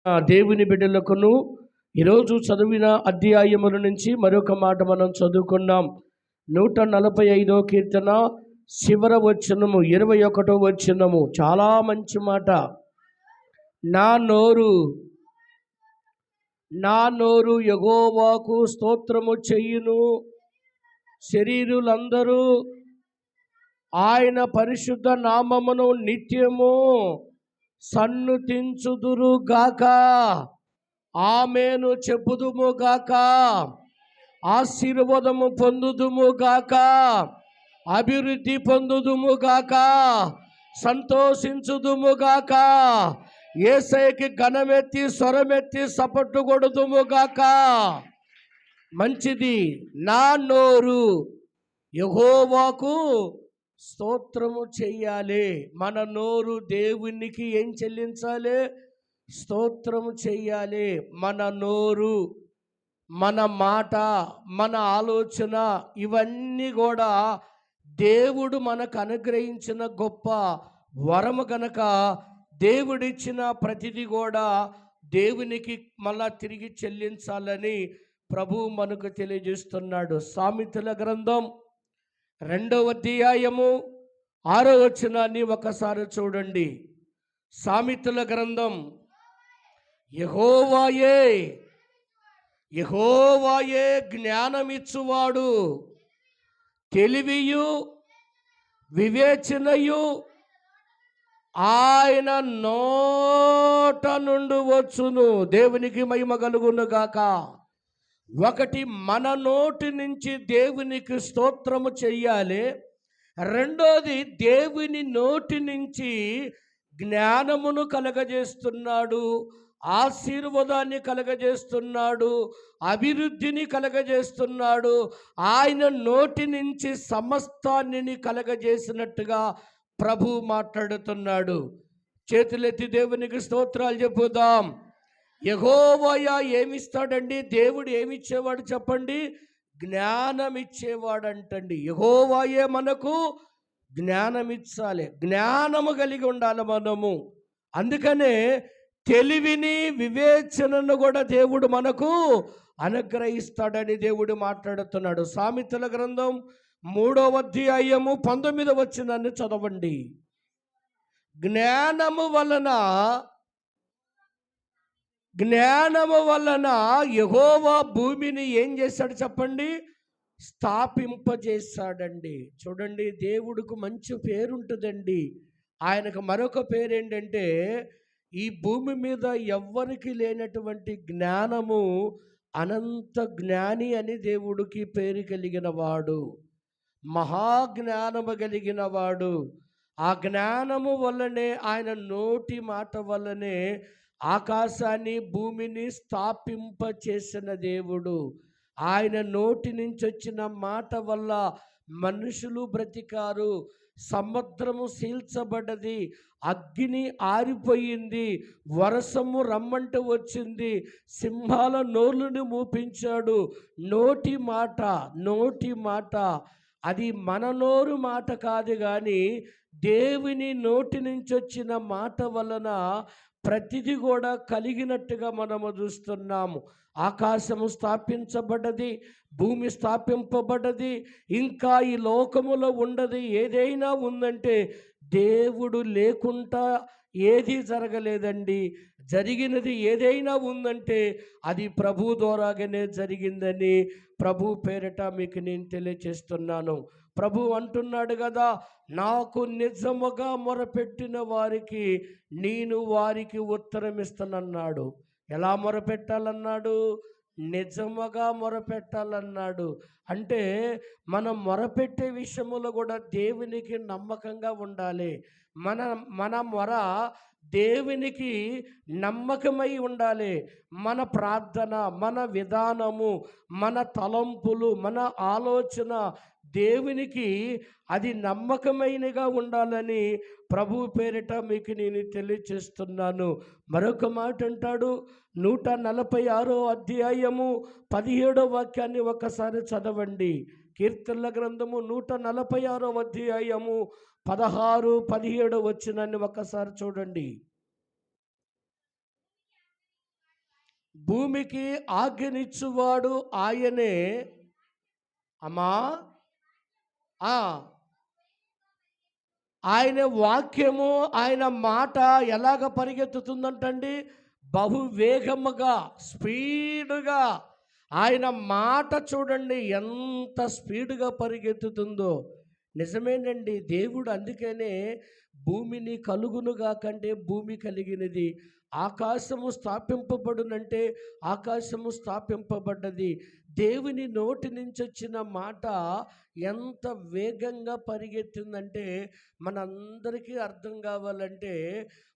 దేవుని బిడ్డలకును ఈరోజు చదివిన అధ్యాయముల నుంచి మరొక మాట మనం చదువుకున్నాం. 145 కీర్తన చివర వచనము 21 వచనము చాలా మంచి మాట. నా నోరు యెహోవాకు స్తోత్రము చెయ్యును, శరీరులందరూ ఆయన పరిశుద్ధ నామమును నిత్యము సన్నుతించుదురు గాక. ఆమేను చెప్పుదుము గాక. ఆశీర్వాదము పొందుదుము గాక. అభివృద్ధి పొందుదుము గాక. సంతోషించుదుము గాక. యేసయ్యకి ఘనమెత్తి స్వరమెత్తి సపట్టు కొడుదుము గాక. మంచిది. నా నోరు యెహోవాకు స్తోత్రము చెయ్యాలి. మన నోరు దేవునికి ఏం చెల్లించాలి? స్తోత్రము చెయ్యాలి. మన నోరు, మన మాట, మన ఆలోచన ఇవన్నీ కూడా దేవుడు మనకు అనుగ్రహించిన గొప్ప వరము గనక దేవుడిచ్చిన ప్రతిదీ కూడా దేవునికి మళ్ళా తిరిగి చెల్లించాలని ప్రభువు మనకు తెలియజేస్తున్నాడు. సామెతల గ్రంథం 2వ అధ్యాయము 6వ వచనాన్ని ఒకసారి చూడండి. సామెతల గ్రంథం యెహోవాయే జ్ఞానమిచ్చువాడు, తెలివియు వివేచనయు ఆయన నోట నుండి వచ్చును. దేవునికి మహిమ కలుగును గాక. ఒకటి, మన నోటి నుంచి దేవునికి స్తోత్రము చెయ్యాలి. రెండోది, దేవుని నోటి నుంచి జ్ఞానమును కలగజేస్తున్నాడు, ఆశీర్వాదాన్ని కలగజేస్తున్నాడు, అభివృద్ధిని కలగజేస్తున్నాడు. ఆయన నోటి నుంచి సమస్తాన్ని కలగజేసినట్టుగా ప్రభు మాట్లాడుతున్నాడు. చేతులెత్తి దేవునికి స్తోత్రాలు చెప్పుదాం. యెహోవా ఏమిస్తాడండి? దేవుడు ఏమిచ్చేవాడు చెప్పండి? జ్ఞానం ఇచ్చేవాడంటండి. యెహోవాయే మనకు జ్ఞానమిచ్చాలి, జ్ఞానము కలిగి ఉండాలి మనము. అందుకనే తెలివిని వివేచనను కూడా దేవుడు మనకు అనుగ్రహిస్తాడని దేవుడు మాట్లాడుతున్నాడు. సామెతల గ్రంథం 3వ అధ్యాయము 19వ వచనాన్ని చదవండి. జ్ఞానము వలన యెహోవా భూమిని ఏం చేశాడు చెప్పండి? స్థాపింపజేశాడండి. చూడండి, దేవుడికి మంచి పేరు ఉంటుందండి. ఆయనకు మరొక పేరు ఏంటంటే, ఈ భూమి మీద ఎవ్వరికి లేనటువంటి జ్ఞానము, అనంత జ్ఞాని అని దేవుడికి పేరు కలిగిన వాడు, మహాజ్ఞానము కలిగిన వాడు. ఆ జ్ఞానము వల్లనే, ఆయన నోటి మాట వల్లనే ఆకాశాన్ని భూమిని స్థాపింపచేసిన దేవుడు. ఆయన నోటి నుంచి వచ్చిన మాట వల్ల మనుషులు బ్రతికారు. సముద్రము సీల్చబడ్డది, అగ్ని ఆరిపోయింది, వర్షము రమ్మంటూ వచ్చింది, సింహాల నోళ్ళని మూపించాడు. నోటి మాట అది మన నోరు మాట కాదు, కానీ దేవుని నోటి నుంచి వచ్చిన మాట వలన ప్రతిదీ కూడా కలిగినట్టుగా మనము చూస్తున్నాము. ఆకాశము స్థాపించబడ్డది, భూమి స్థాపింపబడ్డది. ఇంకా ఈ లోకములో ఉండదు ఏదైనా ఉందంటే దేవుడు లేకుండా ఏది జరగలేదండి. జరిగినది ఏదైనా ఉందంటే అది ప్రభు ద్వారాగానే జరిగిందని ప్రభు పేరిట మీకు నేను తెలియచేస్తున్నాను. ప్రభు అంటున్నాడు కదా, నాకు నిజముగా మొరపెట్టిన వారికి నేను వారికి ఉత్తరం ఇస్తానన్నాడు. ఎలా మొరపెట్టాలన్నాడు? నిజముగా మొరపెట్టాలన్నాడు. అంటే మనం మొరపెట్టే విషయంలో కూడా దేవునికి నమ్మకంగా ఉండాలి. మన మొర దేవునికి నమ్మకమై ఉండాలి. మన ప్రార్థన, మన విధానము, మన తలంపులు, మన ఆలోచన దేవునికి అది నమ్మకమైనగా ఉండాలని ప్రభు పేరిట మీకు నేను తెలియచేస్తున్నాను. మరొక మాట అంటాడు, 146వ అధ్యాయము 17వ వాక్యాన్ని ఒకసారి చదవండి. కీర్తనల గ్రంథము 146వ అధ్యాయము 16, 17 వచనాన్ని ఒకసారి చూడండి. భూమికి ఆజ్ఞనిచ్చువాడు ఆయనే. అమ్మా, ఆ ఆయన వాక్యము, ఆయన మాట ఎలాగ పరిగెత్తుతుందంటండి? బహువేగముగా, స్పీడుగా. ఆయన మాట చూడండి ఎంత స్పీడుగా పరిగెత్తుతుందో. నిజమేనండి. దేవుడు అందుకనే భూమిని కలుగునుగా కంటే భూమి కలిగినది, ఆకాశము స్థాపింపబడునంటే ఆకాశము స్థాపింపబడ్డది. దేవుని నోటి నుంచి వచ్చిన మాట ఎంత వేగంగా పరిగెత్తిందంటే మనందరికీ అర్థం కావాలంటే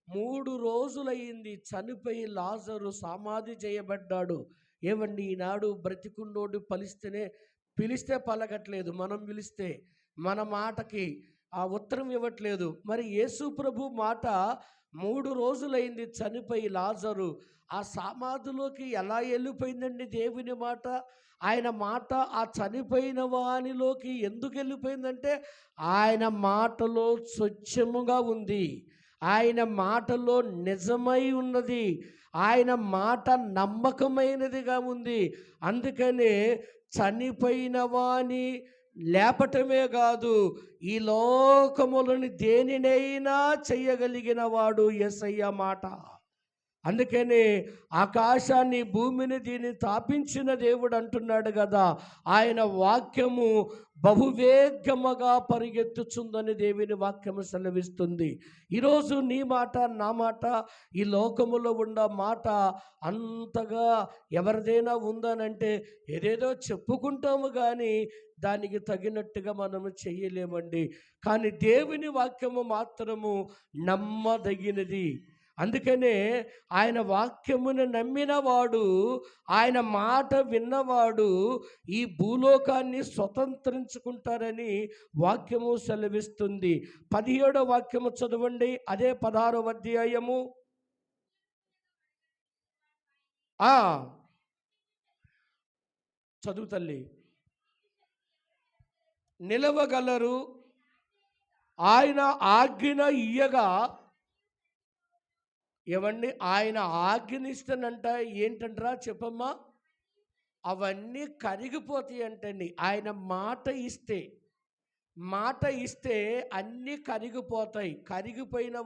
3 రోజులయ్యింది చనిపోయి లాజరు సమాధి చేయబడ్డాడు. ఏవండి ఈనాడు బ్రతికున్నోడు పిలిస్తే పలకట్లేదు. మనం పిలిస్తే మన మాటకి ఆ ఉత్తరం ఇవ్వట్లేదు. మరి యేసు ప్రభు మాట 3 రోజులైంది చనిపోయి లాజరు, ఆ సమాధిలోకి ఎలా వెళ్ళిపోయిందండి దేవుని మాట? ఆయన మాట ఆ చనిపోయిన వానిలోకి ఎందుకు వెళ్ళిపోయిందంటే ఆయన మాటలో స్వచ్ఛముగా ఉంది, ఆయన మాటలో నిజమై ఉన్నది, ఆయన మాట నమ్మకమైనదిగా ఉంది. అందుకనే చనిపోయిన వాని లేపటమే కాదు, ఈ లోకములని దేనినైనా చెయ్యగలిగిన వాడు యేసయ్య మాట. అందుకనే ఆకాశాన్ని భూమిని దీన్ని తాపించిన దేవుడు అంటున్నాడు కదా, ఆయన వాక్యము బహువేగముగా పరిగెత్తుచుందని దేవుని వాక్యము సెలవిస్తుంది. ఈరోజు నీ మాట నా మాట, ఈ లోకములో ఉన్న మాట అంతగా ఎవరిదైనా ఉందనంటే ఏదేదో చెప్పుకుంటాము కానీ దానికి తగినట్టుగా మనము చెయ్యలేమండి. కానీ దేవుని వాక్యము మాత్రము నమ్మదగినది. అందుకనే ఆయన వాక్యమును నమ్మినవాడు, ఆయన మాట విన్నవాడు ఈ భూలోకాన్ని స్వతంత్రించుకుంటారని వాక్యము సెలవిస్తుంది. 17వ వాక్యము చదవండి, అదే 16వ అధ్యాయము. చదువు తల్లి. నిలవగలరు, ఆయన ఆజ్ఞ ఇయ్యగా. ఏవండి, ఆయన ఆజ్ఞనిస్తానంట ఏంటంటారా చెప్పమ్మా? అవన్నీ కరిగిపోతాయి అంటండి. ఆయన మాట ఇస్తే అన్నీ కరిగిపోతాయి. కరిగిపోయిన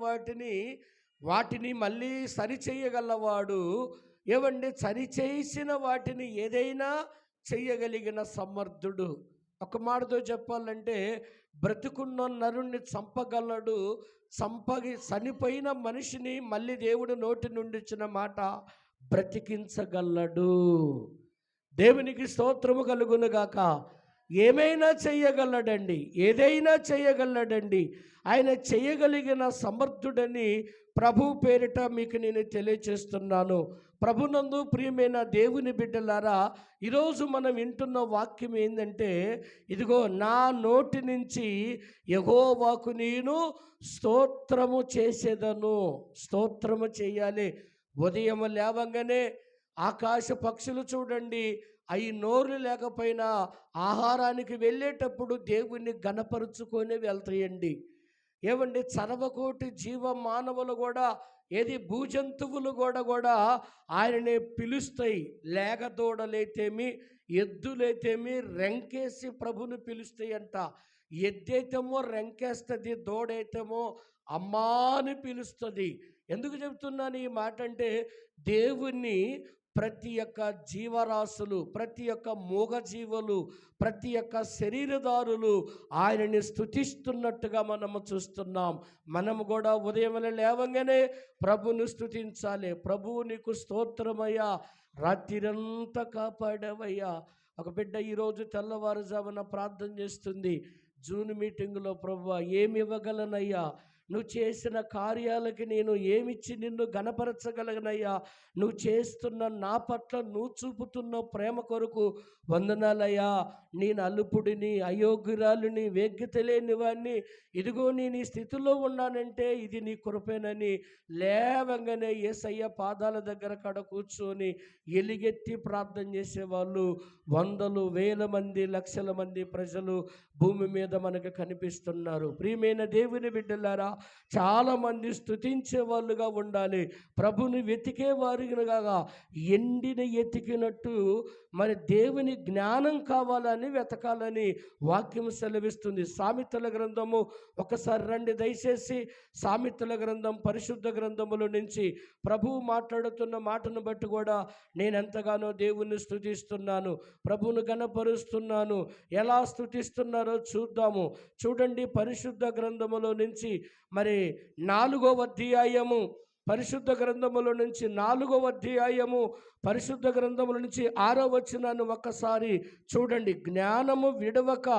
వాటిని మళ్ళీ సరిచేయగలవాడు. ఏవండి, సరిచేసిన వాటిని ఏదైనా చెయ్యగలిగిన సమర్థుడు. ఒక మాటతో చెప్పాలంటే బ్రతుకున్న నరుణ్ణి చంపగలడు, చనిపోయిన మనిషిని మళ్ళీ దేవుడు నోటి నుండి ఇచ్చిన మాట బ్రతికించగలడు. దేవునికి స్తోత్రము కలుగునుగాక. ఏమైనా చెయ్యగలడండి, ఏదైనా చెయ్యగలడండి. ఆయన చెయ్యగలిగిన సమర్థుడని ప్రభు పేరిట మీకు నేను తెలియచేస్తున్నాను. ప్రభునందు ప్రియమైన దేవుని బిడ్డలారా, ఈరోజు మనం వింటున్న వాక్యం ఏంటంటే, ఇదిగో నా నోటి నుంచి యెహోవాకు నేను స్తోత్రము చేసేదను. స్తోత్రము చేయాలి. ఉదయం లేవంగానే ఆకాశ పక్షులు చూడండి, అవి నోరు లేకపోయినా ఆహారానికి వెళ్ళేటప్పుడు దేవుణ్ణి గణపరుచుకొని వెళ్తాయండి. ఏమండి, చరవకోటి జీవ మానవులు కూడా, ఏది భూజంతువులు కూడా ఆయనని పిలుస్తాయి. లేగదూడలైతేమి, ఎద్దులైతేమి రెంకేసి ప్రభుని పిలుస్తాయి అంట. ఎద్దైతేమో రెంకేస్తుంది, దూడైతేమో అమ్మా అని పిలుస్తుంది. ఎందుకు చెబుతున్నాను ఈ మాట అంటే, దేవుణ్ణి ప్రతి ఒక్క జీవరాశులు, ప్రతి ఒక్క మూగజీవులు, ప్రతి ఒక్క శరీరదారులు ఆయనని స్తుతిస్తున్నట్టుగా మనము చూస్తున్నాం. మనము కూడా ఉదయం లేవగానే ప్రభుని స్తుతించాలి. ప్రభువు నీకు స్తోత్రమయ్యా, రాత్రిరంతా కాపాడవయ్యా. ఒక బిడ్డ ఈరోజు తెల్లవారుజామున ప్రార్థన చేస్తుంది, జూన్ మీటింగులో, ప్రభువా ఏమి ఇవ్వగలనయ్యా, నువ్వు చేసిన కార్యాలకి నేను ఏమిచ్చి నిన్ను గణపరచగలగనయ్యా, నువ్వు చేస్తున్న నా పట్ల నువ్వు చూపుతున్న ప్రేమ కొరకు వందనాలయ్యా. నేను అల్పుడిని, అయోగ్యురాలిని, వేగ్యత లేని వాడిని, ఇదిగో నేను ఈ స్థితిలో ఉన్నానంటే ఇది నీ కృపేనని లేవంగానే యేసయ్య పాదాల దగ్గర కడ కూర్చొని ఎలిగెత్తి ప్రార్థన చేసేవాళ్ళు వందలు, వేల మంది, లక్షల మంది ప్రజలు భూమి మీద మనకు కనిపిస్తున్నారు. ప్రియమైన దేవుని బిడ్డలారా, చాలామంది స్తుతించే వాళ్ళుగా ఉండాలి. ప్రభుని వెతికే వారిగా ఎండిన ఎతికినట్టు మరి దేవుని జ్ఞానం కావాలని వెతకాలని వాక్యం సెలవిస్తుంది. సామెతల గ్రంథము ఒకసారి రండి దయచేసి. సామెతల గ్రంథం పరిశుద్ధ గ్రంథముల నుంచి ప్రభువు మాట్లాడుతున్న మాటను బట్టి కూడా నేను ఎంతగానో దేవుణ్ణి స్తుతిస్తున్నాను, ప్రభువును గణపరుస్తున్నాను. ఎలా స్తుతిస్తున్నారో చూద్దాము. చూడండి, పరిశుద్ధ గ్రంథములో నుంచి మరి 4వ అధ్యాయము, పరిశుద్ధ గ్రంథముల నుంచి 4వ అధ్యాయము, పరిశుద్ధ గ్రంథముల నుంచి 6వ వచనాన్ని ఒక్కసారి చూడండి. జ్ఞానము విడవక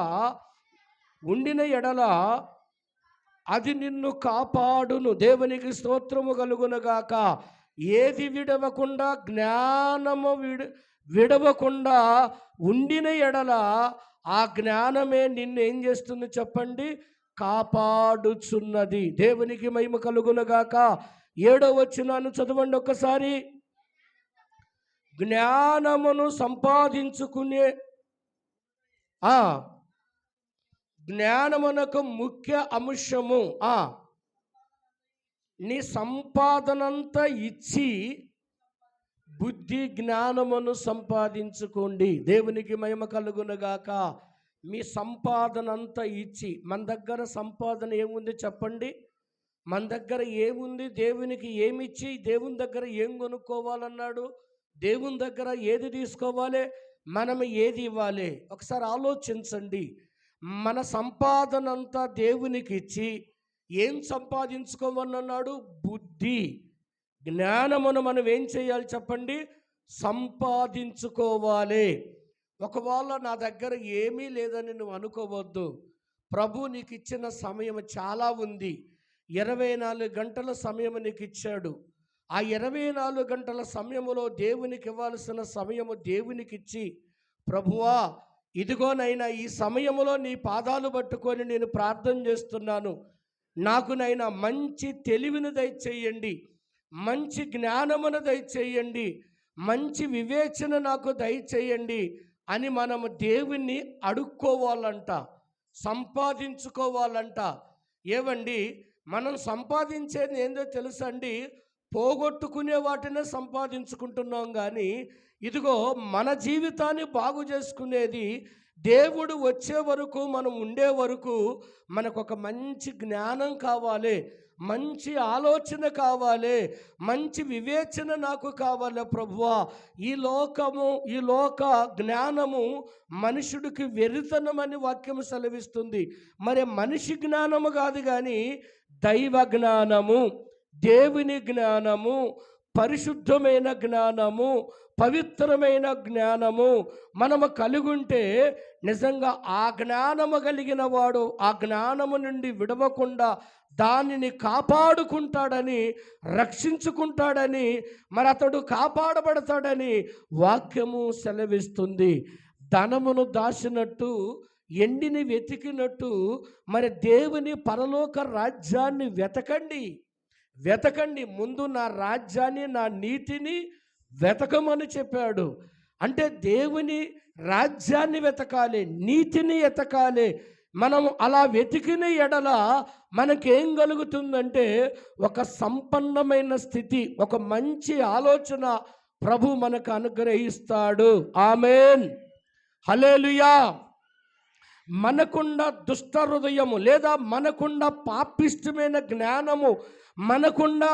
ఉండిన ఎడల అది నిన్ను కాపాడును. దేవునికి స్తోత్రము కలుగునగాక. ఏది విడవకుండా, జ్ఞానము విడవకుండా ఉండిన ఎడల ఆ జ్ఞానమే నిన్ను ఏం చేస్తుంది చెప్పండి? కాపాడుచున్నది. దేవునికి మహిమ కలుగునగాక. 7వ వచనాన్ని చదవండి ఒక్కసారి. జ్ఞానమును సంపాదించుకునే జ్ఞానమునకు ముఖ్య అంశము నీ సంపాదనంతా ఇచ్చి బుద్ధి జ్ఞానమును సంపాదించుకోండి. దేవునికి మహిమ కలుగునగాక. మీ సంపాదన అంతా ఇచ్చి, మన దగ్గర సంపాదన ఏముంది చెప్పండి? మన దగ్గర ఏముంది? దేవునికి ఏమిచ్చి దేవుని దగ్గర ఏం కొనుక్కోవాలన్నాడు? దేవుని దగ్గర ఏది తీసుకోవాలి? మనం ఏది ఇవ్వాలి? ఒకసారి ఆలోచించండి. మన సంపాదన అంతా దేవునికి ఇచ్చి ఏం సంపాదించుకోమన్నాడు? బుద్ధి జ్ఞానమును మనం ఏం చేయాలి చెప్పండి? సంపాదించుకోవాలి. ఒకవేళ నా దగ్గర ఏమీ లేదని నువ్వు అనుకోవద్దు. ప్రభు నీకు ఇచ్చిన సమయం చాలా ఉంది. 24 గంటల సమయం నీకు ఇచ్చాడు. ఆ 24 గంటల సమయములో దేవునికి ఇవ్వాల్సిన సమయము దేవునికి ఇచ్చి, ప్రభువా ఇదిగోనైనా ఈ సమయములో నీ పాదాలు పట్టుకొని నేను ప్రార్థన చేస్తున్నాను, నాకు నైనా మంచి తెలివిని దయచేయండి, మంచి జ్ఞానమును దయచేయండి, మంచి వివేచన నాకు దయచేయండి అని మనము దేవుణ్ణి అడుక్కోవాలంట, సంపాదించుకోవాలంట. ఏవండి, మనం సంపాదించేది ఏందో తెలుసండి? పోగొట్టుకునే వాటినే సంపాదించుకుంటున్నాం. కానీ ఇదిగో మన జీవితాన్ని బాగు చేసుకునేది దేవుడు వచ్చే వరకు, మనం ఉండే వరకు మనకు ఒక మంచి జ్ఞానం కావాలి, మంచి ఆలోచన కావాలి, మంచి వివేచన నాకు కావాలి. ప్రభువా ఈ లోక జ్ఞానము మనుషుడికి వెరితనమని వాక్యము సెలవిస్తుంది. మరి మనిషి జ్ఞానము కాదు, కానీ దైవ జ్ఞానము, దేవుని జ్ఞానము, పరిశుద్ధమైన జ్ఞానము, పవిత్రమైన జ్ఞానము మనము కలిగుంటే నిజంగా ఆ జ్ఞానము కలిగిన వాడు ఆ జ్ఞానము నుండి విడవకుండా దానిని కాపాడుకుంటాడని, రక్షించుకుంటాడని, మరి అతడు కాపాడబడతాడని వాక్యము సెలవిస్తుంది. ధనమును దాచినట్టు, ఎండిని వెతికినట్టు మరి దేవుని పరలోక రాజ్యాన్ని వెతకండి. ముందు నా రాజ్యాన్ని, నా నీతిని వెతకమని చెప్పాడు. అంటే దేవుని రాజ్యాన్ని వెతకాలి, నీతిని వెతకాలి. మనం అలా వెతికిన ఎడల మనకేం కలుగుతుందంటే ఒక సంపన్నమైన స్థితి, ఒక మంచి ఆలోచన ప్రభు మనకు అనుగ్రహిస్తాడు. ఆమేన్, హల్లెలూయా. మనకున్న దుష్ట హృదయము లేదా మనకున్న పాపిష్టమైన జ్ఞానము, మనకున్న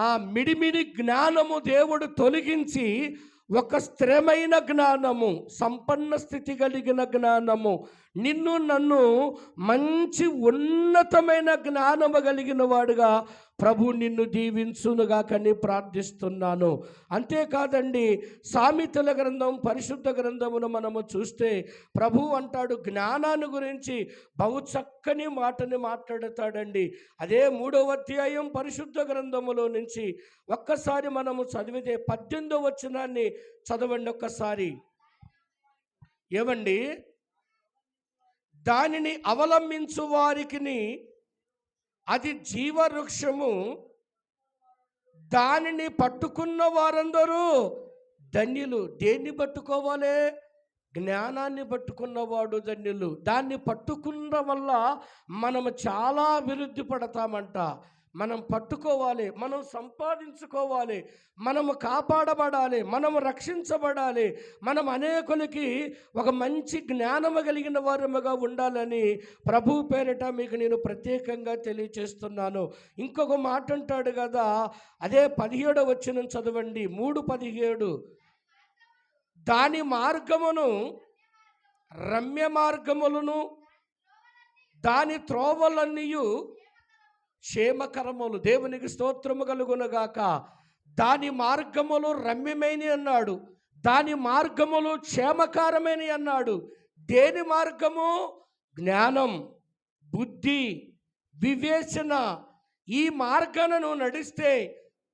ఆ మిడిమిడి జ్ఞానము దేవుడు తొలగించి ఒక స్థిరమైన జ్ఞానము, సంపన్న స్థితి కలిగిన జ్ఞానము, నిన్ను నన్ను మంచి ఉన్నతమైన జ్ఞానము కలిగిన వాడుగా ప్రభు నిన్ను దీవించునుగా కని ప్రార్థిస్తున్నాను. అంతేకాదండి, సామెతల గ్రంథం పరిశుద్ధ గ్రంథమును మనము చూస్తే ప్రభు అంటాడు, జ్ఞానాన్ని గురించి బహు చక్కని మాటని మాట్లాడతాడండి. అదే 3వ అధ్యాయం పరిశుద్ధ గ్రంథములో నుంచి ఒక్కసారి మనము చదివితే 18వ వచనాన్ని చదవండి ఒక్కసారి. ఏమండి, దానిని అవలంబించు వారికి అది జీవవృక్షము, దానిని పట్టుకున్న వారందరూ ధన్యులు. దేన్ని పట్టుకోవాలి? జ్ఞానాన్ని పట్టుకున్నవాడు ధన్యులు. దాన్ని పట్టుకున్న వల్ల మనము చాలా అభివృద్ధి పడతామంట. మనం పట్టుకోవాలి, మనం సంపాదించుకోవాలి, మనము కాపాడబడాలి, మనము రక్షించబడాలి, మనం అనేకులకి ఒక మంచి జ్ఞానము కలిగిన వారముగా ఉండాలని ప్రభు పేరిట మీకు నేను ప్రత్యేకంగా తెలియచేస్తున్నాను. ఇంకొక మాట అంటాడు కదా, అదే 17వ వచనం చదవండి, 3:17. దాని మార్గమును రమ్య మార్గములను దాని త్రోవలన్నీయు క్షేమకరములు. దేవునికి స్తోత్రము కలుగునగాక. దాని మార్గములు రమ్యమైన అన్నాడు, దాని మార్గములు క్షేమకరమైన అన్నాడు. దేని మార్గము? జ్ఞానం, బుద్ధి, వివేచన. ఈ మార్గాలను నడిస్తే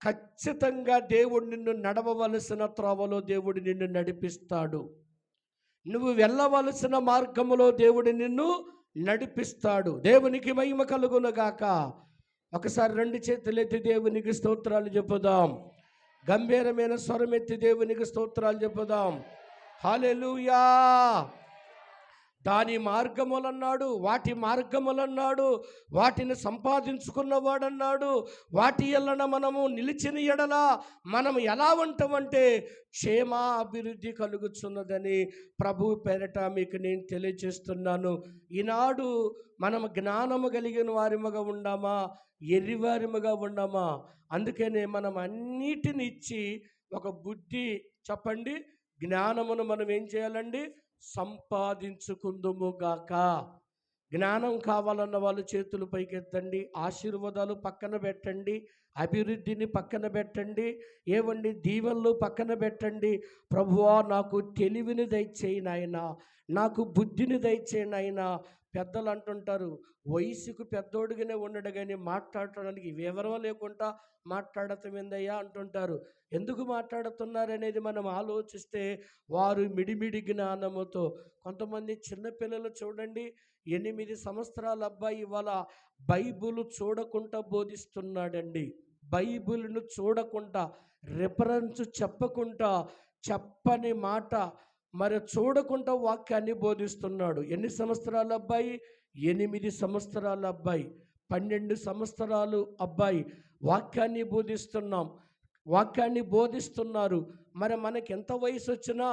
ఖచ్చితంగా దేవుడు నిన్ను నడవవలసిన త్రోవలో దేవుడు నిన్ను నడిపిస్తాడు. నువ్వు వెళ్ళవలసిన మార్గములో దేవుడు నిన్ను నడిపిస్తాడు. దేవునికి మహిమ కలుగునగాక. ఒకసారి 2 చేతులెత్తి దేవునికి స్తోత్రాలు చెప్పుదాం. గంభీరమైన స్వరం ఎత్తి దేవునికి స్తోత్రాలు చెప్పుదాం. హల్లెలూయా. దాని మార్గములన్నాడు, వాటి మార్గములన్నాడు, వాటిని సంపాదించుకున్నవాడన్నాడు. వాటి ఎల్లన మనము నిలిచిన ఎడల మనం ఎలా ఉంటామంటే క్షేమ అభివృద్ధి కలుగుతున్నదని ప్రభు పేరట మీకు నేను తెలియజేస్తున్నాను. ఈనాడు మనము జ్ఞానము కలిగిన వారిముగా ఉండామా, ఎర్రివారిముగా ఉండామా? అందుకనే మనం అన్నిటిని ఇచ్చి ఒక బుద్ధి, చెప్పండి, జ్ఞానమును మనం ఏం చేయాలండి? సంపాదించుకుందుముగాక. జ్ఞానం కావాలన్న వాళ్ళు చేతులు పైకెత్తండి. ఆశీర్వాదాలు పక్కన పెట్టండి, అభివృద్ధిని పక్కన పెట్టండి, ఏవండి దీవెనలు పక్కన పెట్టండి. ప్రభువా నాకు తెలివిని దయచేయి నాయనా, నాకు బుద్ధిని దయచేయి నాయనా. పెద్దలు అంటుంటారు, వయసుకు పెద్దోడుగానే ఉండడు కానీ మాట్లాడటానికి వివరం లేకుండా మాట్లాడటం ఏందయ్యా అంటుంటారు. ఎందుకు మాట్లాడుతున్నారు అనేది మనం ఆలోచిస్తే వారు మిడిమిడి జ్ఞానముతో. కొంతమంది చిన్నపిల్లలు చూడండి, 8 సంవత్సరాల అబ్బాయి ఇవాళ బైబిల్ చూడకుండా బోధిస్తున్నాడండి. బైబిల్ను చూడకుండా, రిఫరెన్స్ చెప్పకుండా, చెప్పని మాట మరి చూడకుండా వాక్యాన్ని బోధిస్తున్నాడు. ఎన్ని సంవత్సరాల అబ్బాయి? 8 సంవత్సరాల అబ్బాయి. 12 సంవత్సరాలు అబ్బాయి. వాక్యాన్ని బోధిస్తున్నారు. మరి మనకి ఎంత వయసు వచ్చినా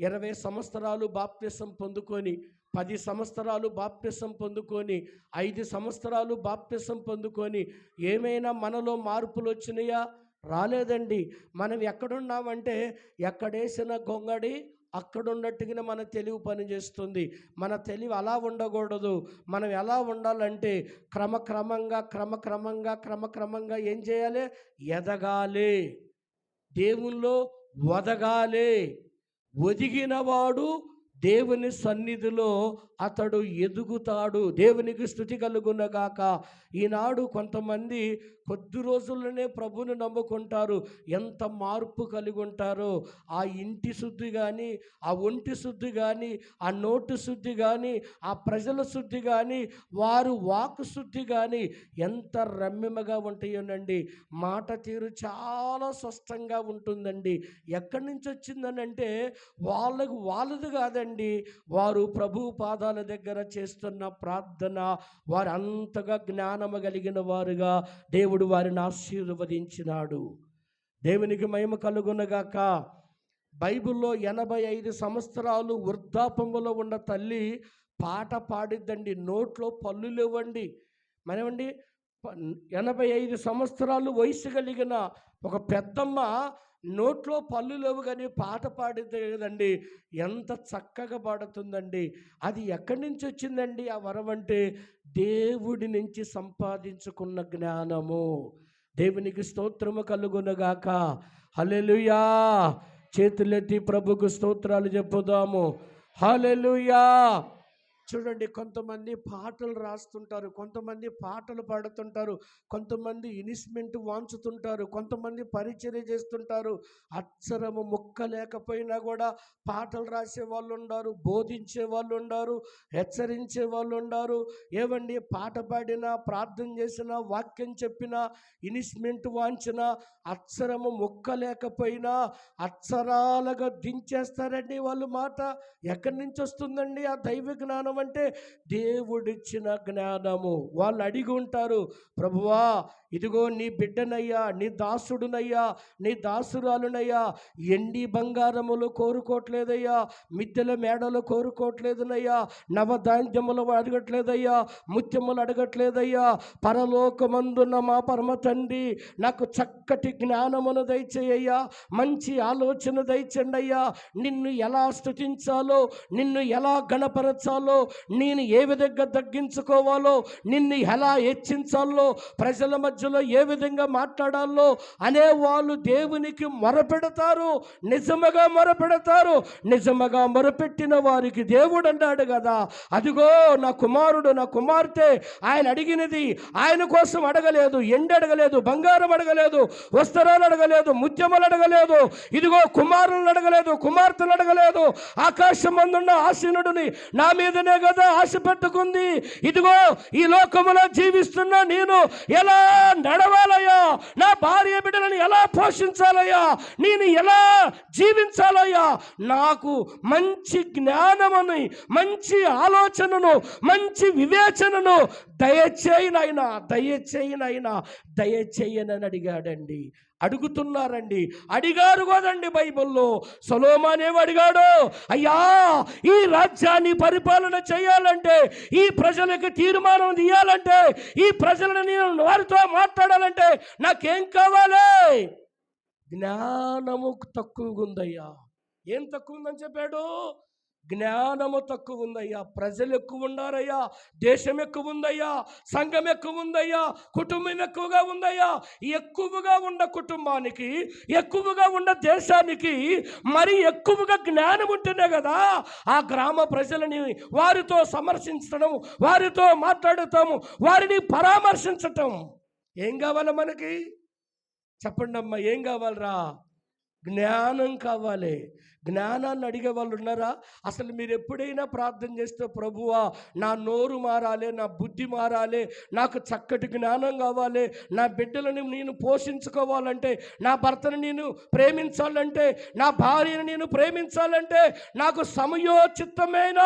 20 సంవత్సరాలు బాప్తిసం పొందుకొని, 10 సంవత్సరాలు బాప్తిసం పొందుకొని, 5 సంవత్సరాలు బాప్తిసం పొందుకొని ఏమైనా మనలో మార్పులు వచ్చినాయా? రాలేదండి. మనం ఎక్కడున్నామంటే ఎక్కడేసిన గొంగడి అక్కడున్నట్టుగా మన తెలివి పనిచేస్తుంది. మన తెలివి అలా ఉండకూడదు. మనం ఎలా ఉండాలంటే క్రమక్రమంగా ఏం చేయాలి? ఎదగాలి, దేవుల్లో ఒదగాలి. ఒదిగినవాడు దేవుని సన్నిధిలో అతడు ఎదుగుతాడు. దేవునికి స్తుతి కలుగునగాక. ఈనాడు కొంతమంది కొద్ది రోజుల్లోనే ప్రభువుని నమ్ముకుంటారు. ఎంత మార్పు కలిగి ఉంటారో! ఆ ఇంటి శుద్ధి కానీ, ఆ ఒంటి శుద్ధి కానీ, ఆ నోటు శుద్ధి కానీ, ఆ ప్రజల శుద్ధి కానీ, వారు వాకు శుద్ధి కానీ ఎంత రమ్యముగా ఉంటాయోనండి. మాట తీరు చాలా స్పష్టంగా ఉంటుందండి. ఎక్కడి నుంచి వచ్చిందనంటే వాళ్ళది కాదండి, వారు ప్రభు పాదాల దగ్గర చేస్తున్న ప్రార్థన. వారు అంతగా జ్ఞానము కలిగిన వారుగా దేవుడు వారిని ఆశీర్వదించినాడు. దేవునికి మహిమ కలుగునగాక. బైబిల్లో 85 సంవత్సరాలు వృద్ధాపములో ఉన్న తల్లి పాట పాడిద్దండి. నోట్లో పళ్ళు లేవండి. మనమండి 85 సంవత్సరాలు వయసు కలిగిన ఒక పెద్దమ్మ నోట్లో పళ్ళు లేవు కానీ పాట పాడితే కదండి, ఎంత చక్కగా పాడుతుందండి. అది ఎక్కడి నుంచి వచ్చిందండి ఆ వరం అంటే? దేవుడి నుంచి సంపాదించుకున్న జ్ఞానము. దేవునికి స్తోత్రము కలుగునగాక. హల్లెలూయా. చేతులెత్తి ప్రభుకు స్తోత్రాలు చెప్పుదాము. హల్లెలూయా. చూడండి, కొంతమంది పాటలు రాస్తుంటారు, కొంతమంది పాటలు పాడుతుంటారు, కొంతమంది ఇన్స్ట్రుమెంట్ వాంచుతుంటారు, కొంతమంది పరిచర్య చేస్తుంటారు. అక్షరము ముక్క లేకపోయినా కూడా పాటలు రాసే వాళ్ళు ఉన్నారు, బోధించే వాళ్ళు ఉన్నారు, హెచ్చరించే వాళ్ళు ఉన్నారు. ఏవండి, పాట పాడినా, ప్రార్థన చేసినా, వాక్యం చెప్పినా, ఇన్స్ట్రుమెంట్ వాంచినా, అక్షరము ముక్క లేకపోయినా అక్షరాలుగా దించేస్తారండి వాళ్ళు మాట. ఎక్కడి నుంచి వస్తుందండి ఆ దైవ జ్ఞానం అంటే? దేవుడిచ్చిన జ్ఞానము. వాళ్ళు అడిగి ఉంటారు, ప్రభువా ఇదిగో నీ బిడ్డనయ్యా, నీ దాసుడునయ్యా, నీ దాసురాలునయ్యా, ఎండి బంగారములు కోరుకోవట్లేదయ్యా, మిద్దెల మేడలు కోరుకోవట్లేదునయ్యా, నవధాన్యములు అడగట్లేదయ్యా, ముత్యములు అడగట్లేదయ్యా. పరలోకమందున్న మా పరమ తండ్రి, నాకు చక్కటి జ్ఞానమును దయచేయ్యా, మంచి ఆలోచన దయచండి అయ్యా. నిన్ను ఎలా స్తుతించాలో, నిన్ను ఎలా గణపరచాలో, నేను ఏ విధంగా తగ్గించుకోవాలో, నిన్ను ఎలా హెచ్చించాలో, ప్రజల మధ్యలో ఏ విధంగా మాట్లాడాలో అనే వాళ్ళు దేవునికి మొరపెడతారు, నిజముగా మొరపెడతారు. నిజముగా మొరపెట్టిన వారికి దేవుడు అన్నాడు కదా, అదిగో నా కుమారుడు, నా కుమార్తె, ఆయన అడిగినది ఆయన కోసం అడగలేదు, ఎండి అడగలేదు, బంగారం అడగలేదు, వస్త్రాలు అడగలేదు, ముత్యములు అడగలేదు, ఇదిగో కుమారులను అడగలేదు, కుమార్తెలు అడగలేదు. ఆకాశం మందున్న ఆసీనుడిని నా మీదనే కదా ఆశ పెట్టుకుంది. ఇదిగో ఈ లోకములో జీవిస్తున్న నేను ఎలా నడవాలయ్యా, నా భార్య బిడ్డలను ఎలా పోషించాలయ్యా, నేను ఎలా జీవించాలయ్యా, నాకు మంచి జ్ఞానముని, మంచి ఆలోచనను, మంచి వివేచనను దయచేయనైనా, దయచేయనైనా, దయచేయనని అడిగాడండి. అడుగుతున్నారండి, అడిగారు కదండి. బైబిల్లో సొలొమోనేమో అడిగాడు, అయ్యా ఈ రాజ్యాన్ని పరిపాలన చేయాలంటే, ఈ ప్రజలకు తీర్మానం తీయాలంటే, ఈ ప్రజలను నేను వారితో మాట్లాడాలంటే నాకేం కావాలి? జ్ఞానము తక్కువగా ఉందయ్యా. ఏం తక్కువ ఉందని చెప్పాడు? జ్ఞానము తక్కువ ఉందయ్యా. ప్రజలు ఎక్కువ ఉన్నారయ్యా, దేశం ఎక్కువ ఉందయ్యా, సంఘం ఎక్కువ ఉందయ్యా, కుటుంబం ఎక్కువగా ఉందయ్యా. ఎక్కువగా ఉన్న కుటుంబానికి, ఎక్కువగా ఉన్న దేశానికి మరి ఎక్కువగా జ్ఞానం ఉంటేనే కదా ఆ గ్రామ ప్రజలని వారితో సమర్శించడం, వారితో మాట్లాడుతాము, వారిని పరామర్శించటం. ఏం కావాలి మనకి? చెప్పండి అమ్మా, ఏం కావాలరా? జ్ఞానం కావాలి. జ్ఞానాన్ని అడిగే వాళ్ళు ఉన్నారా? అసలు మీరు ఎప్పుడైనా ప్రార్థన చేస్తే, ప్రభువా నా నోరు మారాలి, నా బుద్ధి మారాలి, నాకు చక్కటి జ్ఞానం కావాలి, నా బిడ్డలను నేను పోషించుకోవాలంటే, నా భర్తను నేను ప్రేమించాలంటే, నా భార్యను నేను ప్రేమించాలంటే నాకు సమయోచితమైన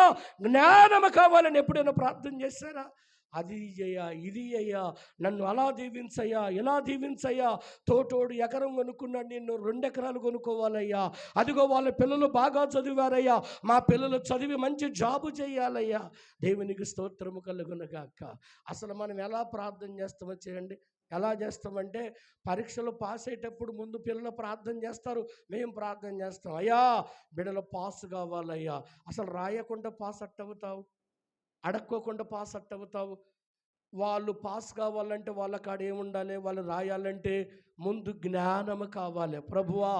జ్ఞానం కావాలని ఎప్పుడైనా ప్రార్థన చేశారా? అది అయ్యా, ఇది అయ్యా, నన్ను అలా దీవించయ్యా, ఎలా దీవించయ్యా, తోటోడు ఎకరం కొనుక్కున్నాడు, నేను 2 ఎకరాలు కొనుక్కోవాలయ్యా, అదిగో వాళ్ళ పిల్లలు బాగా చదివారయ్యా, మా పిల్లలు చదివి మంచి జాబు చేయాలయ్యా. దేవునికి స్తోత్రము కలుగునుగాక. అసలు మనం ఎలా ప్రార్థన చేస్తామో చేయండి. ఎలా చేస్తామంటే, పరీక్షలు పాస్ అయ్యేటప్పుడు ముందు పిల్లలు ప్రార్థన చేస్తారు, మేము ప్రార్థన చేస్తాం, అయ్యా బిడ్డలు పాస్ కావాలయ్యా. అసలు రాయకుండా పాస్ అట్టవుతావు, అడక్కోకుండా పాస్ అట్టవుతావు. వాళ్ళు పాస్ కావాలంటే వాళ్ళ కాడ ఏముండాలి? వాళ్ళు రాయాలంటే ముందు జ్ఞానము కావాలి. ప్రభువా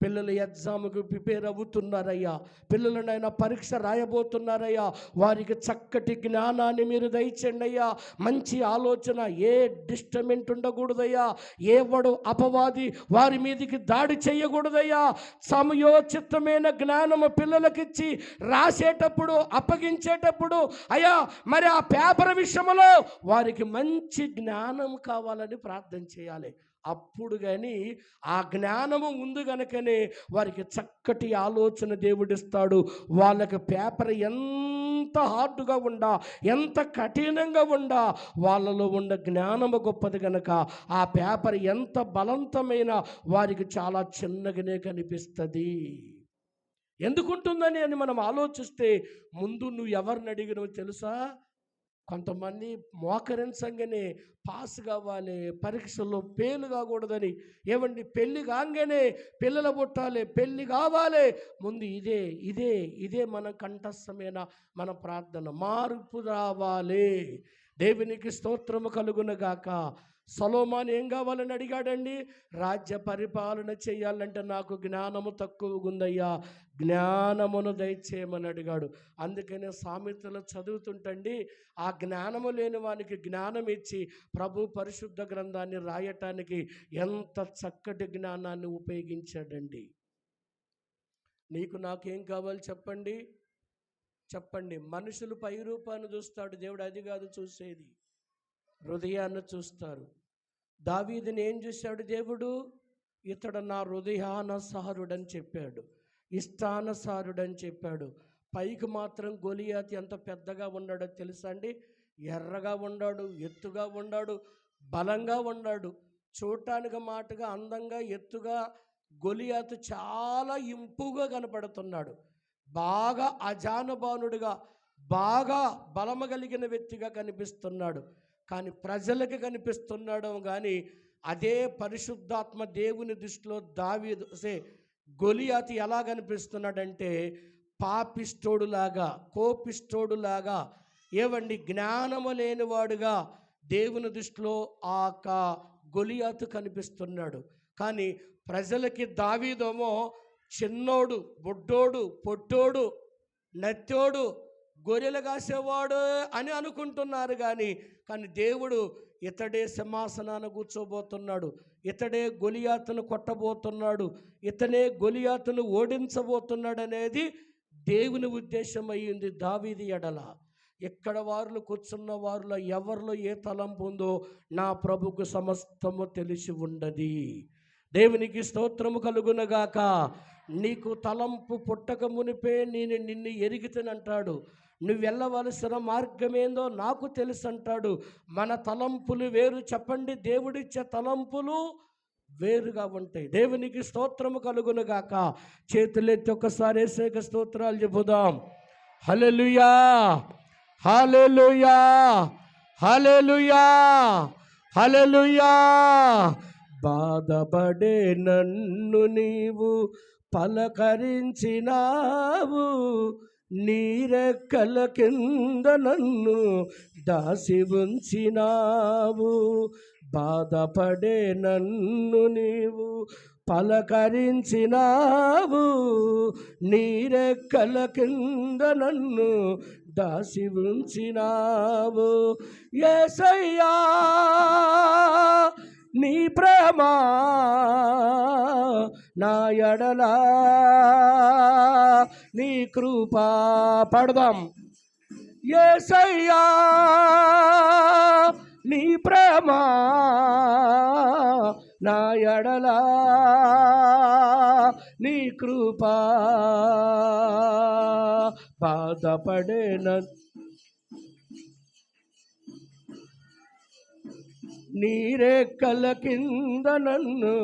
పిల్లలు ఎగ్జామ్కి ప్రిపేర్ అవుతున్నారయ్యా, పిల్లలనైనా పరీక్ష రాయబోతున్నారయ్యా, వారికి చక్కటి జ్ఞానాన్ని మీరు దయచేయండి అయ్యా. మంచి ఆలోచన, ఏ డిస్టర్బెంట్ ఉండకూడదయ్యా, ఏవడు అపవాది వారి మీదకి దాడి చేయకూడదయ్యా. సమయోచితమైన జ్ఞానము పిల్లలకిచ్చి రాసేటప్పుడు, అప్పగించేటప్పుడు అయ్యా మరి ఆ పేపర్ విషయంలో వారికి మంచి జ్ఞానం కావాలని ప్రార్థన చేయాలి. అప్పుడు కానీ ఆ జ్ఞానము ఉంది కనుకనే వారికి చక్కటి ఆలోచన దేవుడిస్తాడు. వాళ్ళకి పేపర్ ఎంత హార్డ్గా ఉండా, ఎంత కఠినంగా ఉండా, వాళ్ళలో ఉన్న జ్ఞానము గొప్పది కనుక ఆ పేపర్ ఎంత బలవంతమైన వారికి చాలా చిన్నగానే కనిపిస్తుంది. ఎందుకుంటుందని అని మనం ఆలోచిస్తే, ముందు నువ్వు ఎవరిని అడిగినవో తెలుసా? కొంతమంది మోకరించంగానే పాస్ కావాలి, పరీక్షల్లో ఫెయిల్ కాకూడదని. ఏమండి, పెళ్ళి కాగానే పిల్లలు పుట్టాలి, పెళ్ళి కావాలి, ముందు ఇదే ఇదే ఇదే మన కంఠస్థమైన మన ప్రార్థన. మార్పు రావాలి. దేవునికి స్తోత్రము కలుగునుగాక. సొలొమోను ఏం కావాలని అడిగాడండి? రాజ్య పరిపాలన చేయాలంటే నాకు జ్ఞానము తక్కువగా ఉందయ్యా, జ్ఞానమును దయచేయమని అడిగాడు. అందుకనే సామెతలు చదువుతుంటండి, ఆ జ్ఞానము లేని వానికి జ్ఞానం ఇచ్చి ప్రభు పరిశుద్ధ గ్రంథాన్ని రాయటానికి ఎంత చక్కటి జ్ఞానాన్ని ఉపయోగించాడండి. నీకు నాకేం కావాలి చెప్పండి? చెప్పండి. మనుషులు పై రూపాన్ని చూస్తాడు, దేవుడు అది కాదు చూసేది, హృదయాన్ని చూస్తారు. దావీదుని ఏం చూశాడు దేవుడు? ఇతడు నా హృదయానుసారుడని చెప్పాడు, ఇష్టానుసారుడని చెప్పాడు. పైకి మాత్రం గొలియాతు ఎంత పెద్దగా ఉన్నాడో తెలుసా అండి? ఎర్రగా ఉన్నాడు, ఎత్తుగా ఉన్నాడు, బలంగా ఉన్నాడు. చూడటానికి మాటగా అందంగా ఎత్తుగా గొలియాతు చాలా ఇంపుగా కనపడుతున్నాడు. బాగా అజానుబానుడిగా, బాగా బలము కలిగిన వ్యక్తిగా కనిపిస్తున్నాడు. కానీ ప్రజలకు కనిపిస్తున్నాడు. కానీ అదే పరిశుద్ధాత్మ దేవుని దృష్టిలో గొలియాతు ఎలా కనిపిస్తున్నాడంటే పాపిష్టోడులాగా, కోపిష్టోడులాగా, ఏవండి జ్ఞానము లేనివాడుగా దేవుని దృష్టిలో ఆ గొలియాతు కనిపిస్తున్నాడు. కానీ ప్రజలకి దావీదేమో చిన్నోడు, బుడ్డోడు, పొట్టోడు, నత్తోడు, గొర్రెలు కాసేవాడు అని అనుకుంటున్నారు. కానీ దేవుడు ఇతడే సింహాసనాన్ని కూర్చోబోతున్నాడు, ఇతడే గొలియాతును కొట్టబోతున్నాడు, ఇతనే గొలియాతును ఓడించబోతున్నాడు అనేది దేవుని ఉద్దేశం అయ్యింది దావీదు ఎడల. ఎక్కడ వారిలో కూర్చున్న వారిలో ఎవరిలో ఏ తలంపు ఉందో నా ప్రభుకు సమస్తము తెలిసి ఉండది. దేవునికి స్తోత్రము కలుగునగాక. నీకు తలంపు పుట్టక మునిపే నేను నిన్ను ఎరిగితేనంటాడు. నువ్వు వెళ్ళవలసిన మార్గమేందో నాకు తెలుసు అంటాడు. మన తలంపులు వేరు చెప్పండి, దేవుడిచ్చే తలంపులు వేరుగా ఉంటాయి. దేవునికి స్తోత్రము కలుగునుగాక. చేతులెత్తి ఒక్కసారి యేసుకి స్తోత్రాలు చెబుదాం. హల్లెలూయా, హల్లెలూయా, హల్లెలూయా, హల్లెలూయా. బాధపడే నన్ను నీవు పలకరించినావు, నీరెక్కల కింద నన్ను దాసి ఉంచినావు. బాధపడే నన్ను నీవు పలకరించినావు, నీరెక్కల కింద నన్ను దాసి ఉంచినావు. యేసయ్యా నీ ప్రేమ నా ఎడలా, నీ కృపా. పడదాం. యేసయ్యా నీ ప్రేమ నా ఎడలా, నీ కృపా. బాధపడేన నీరెక్కల కింద నన్ను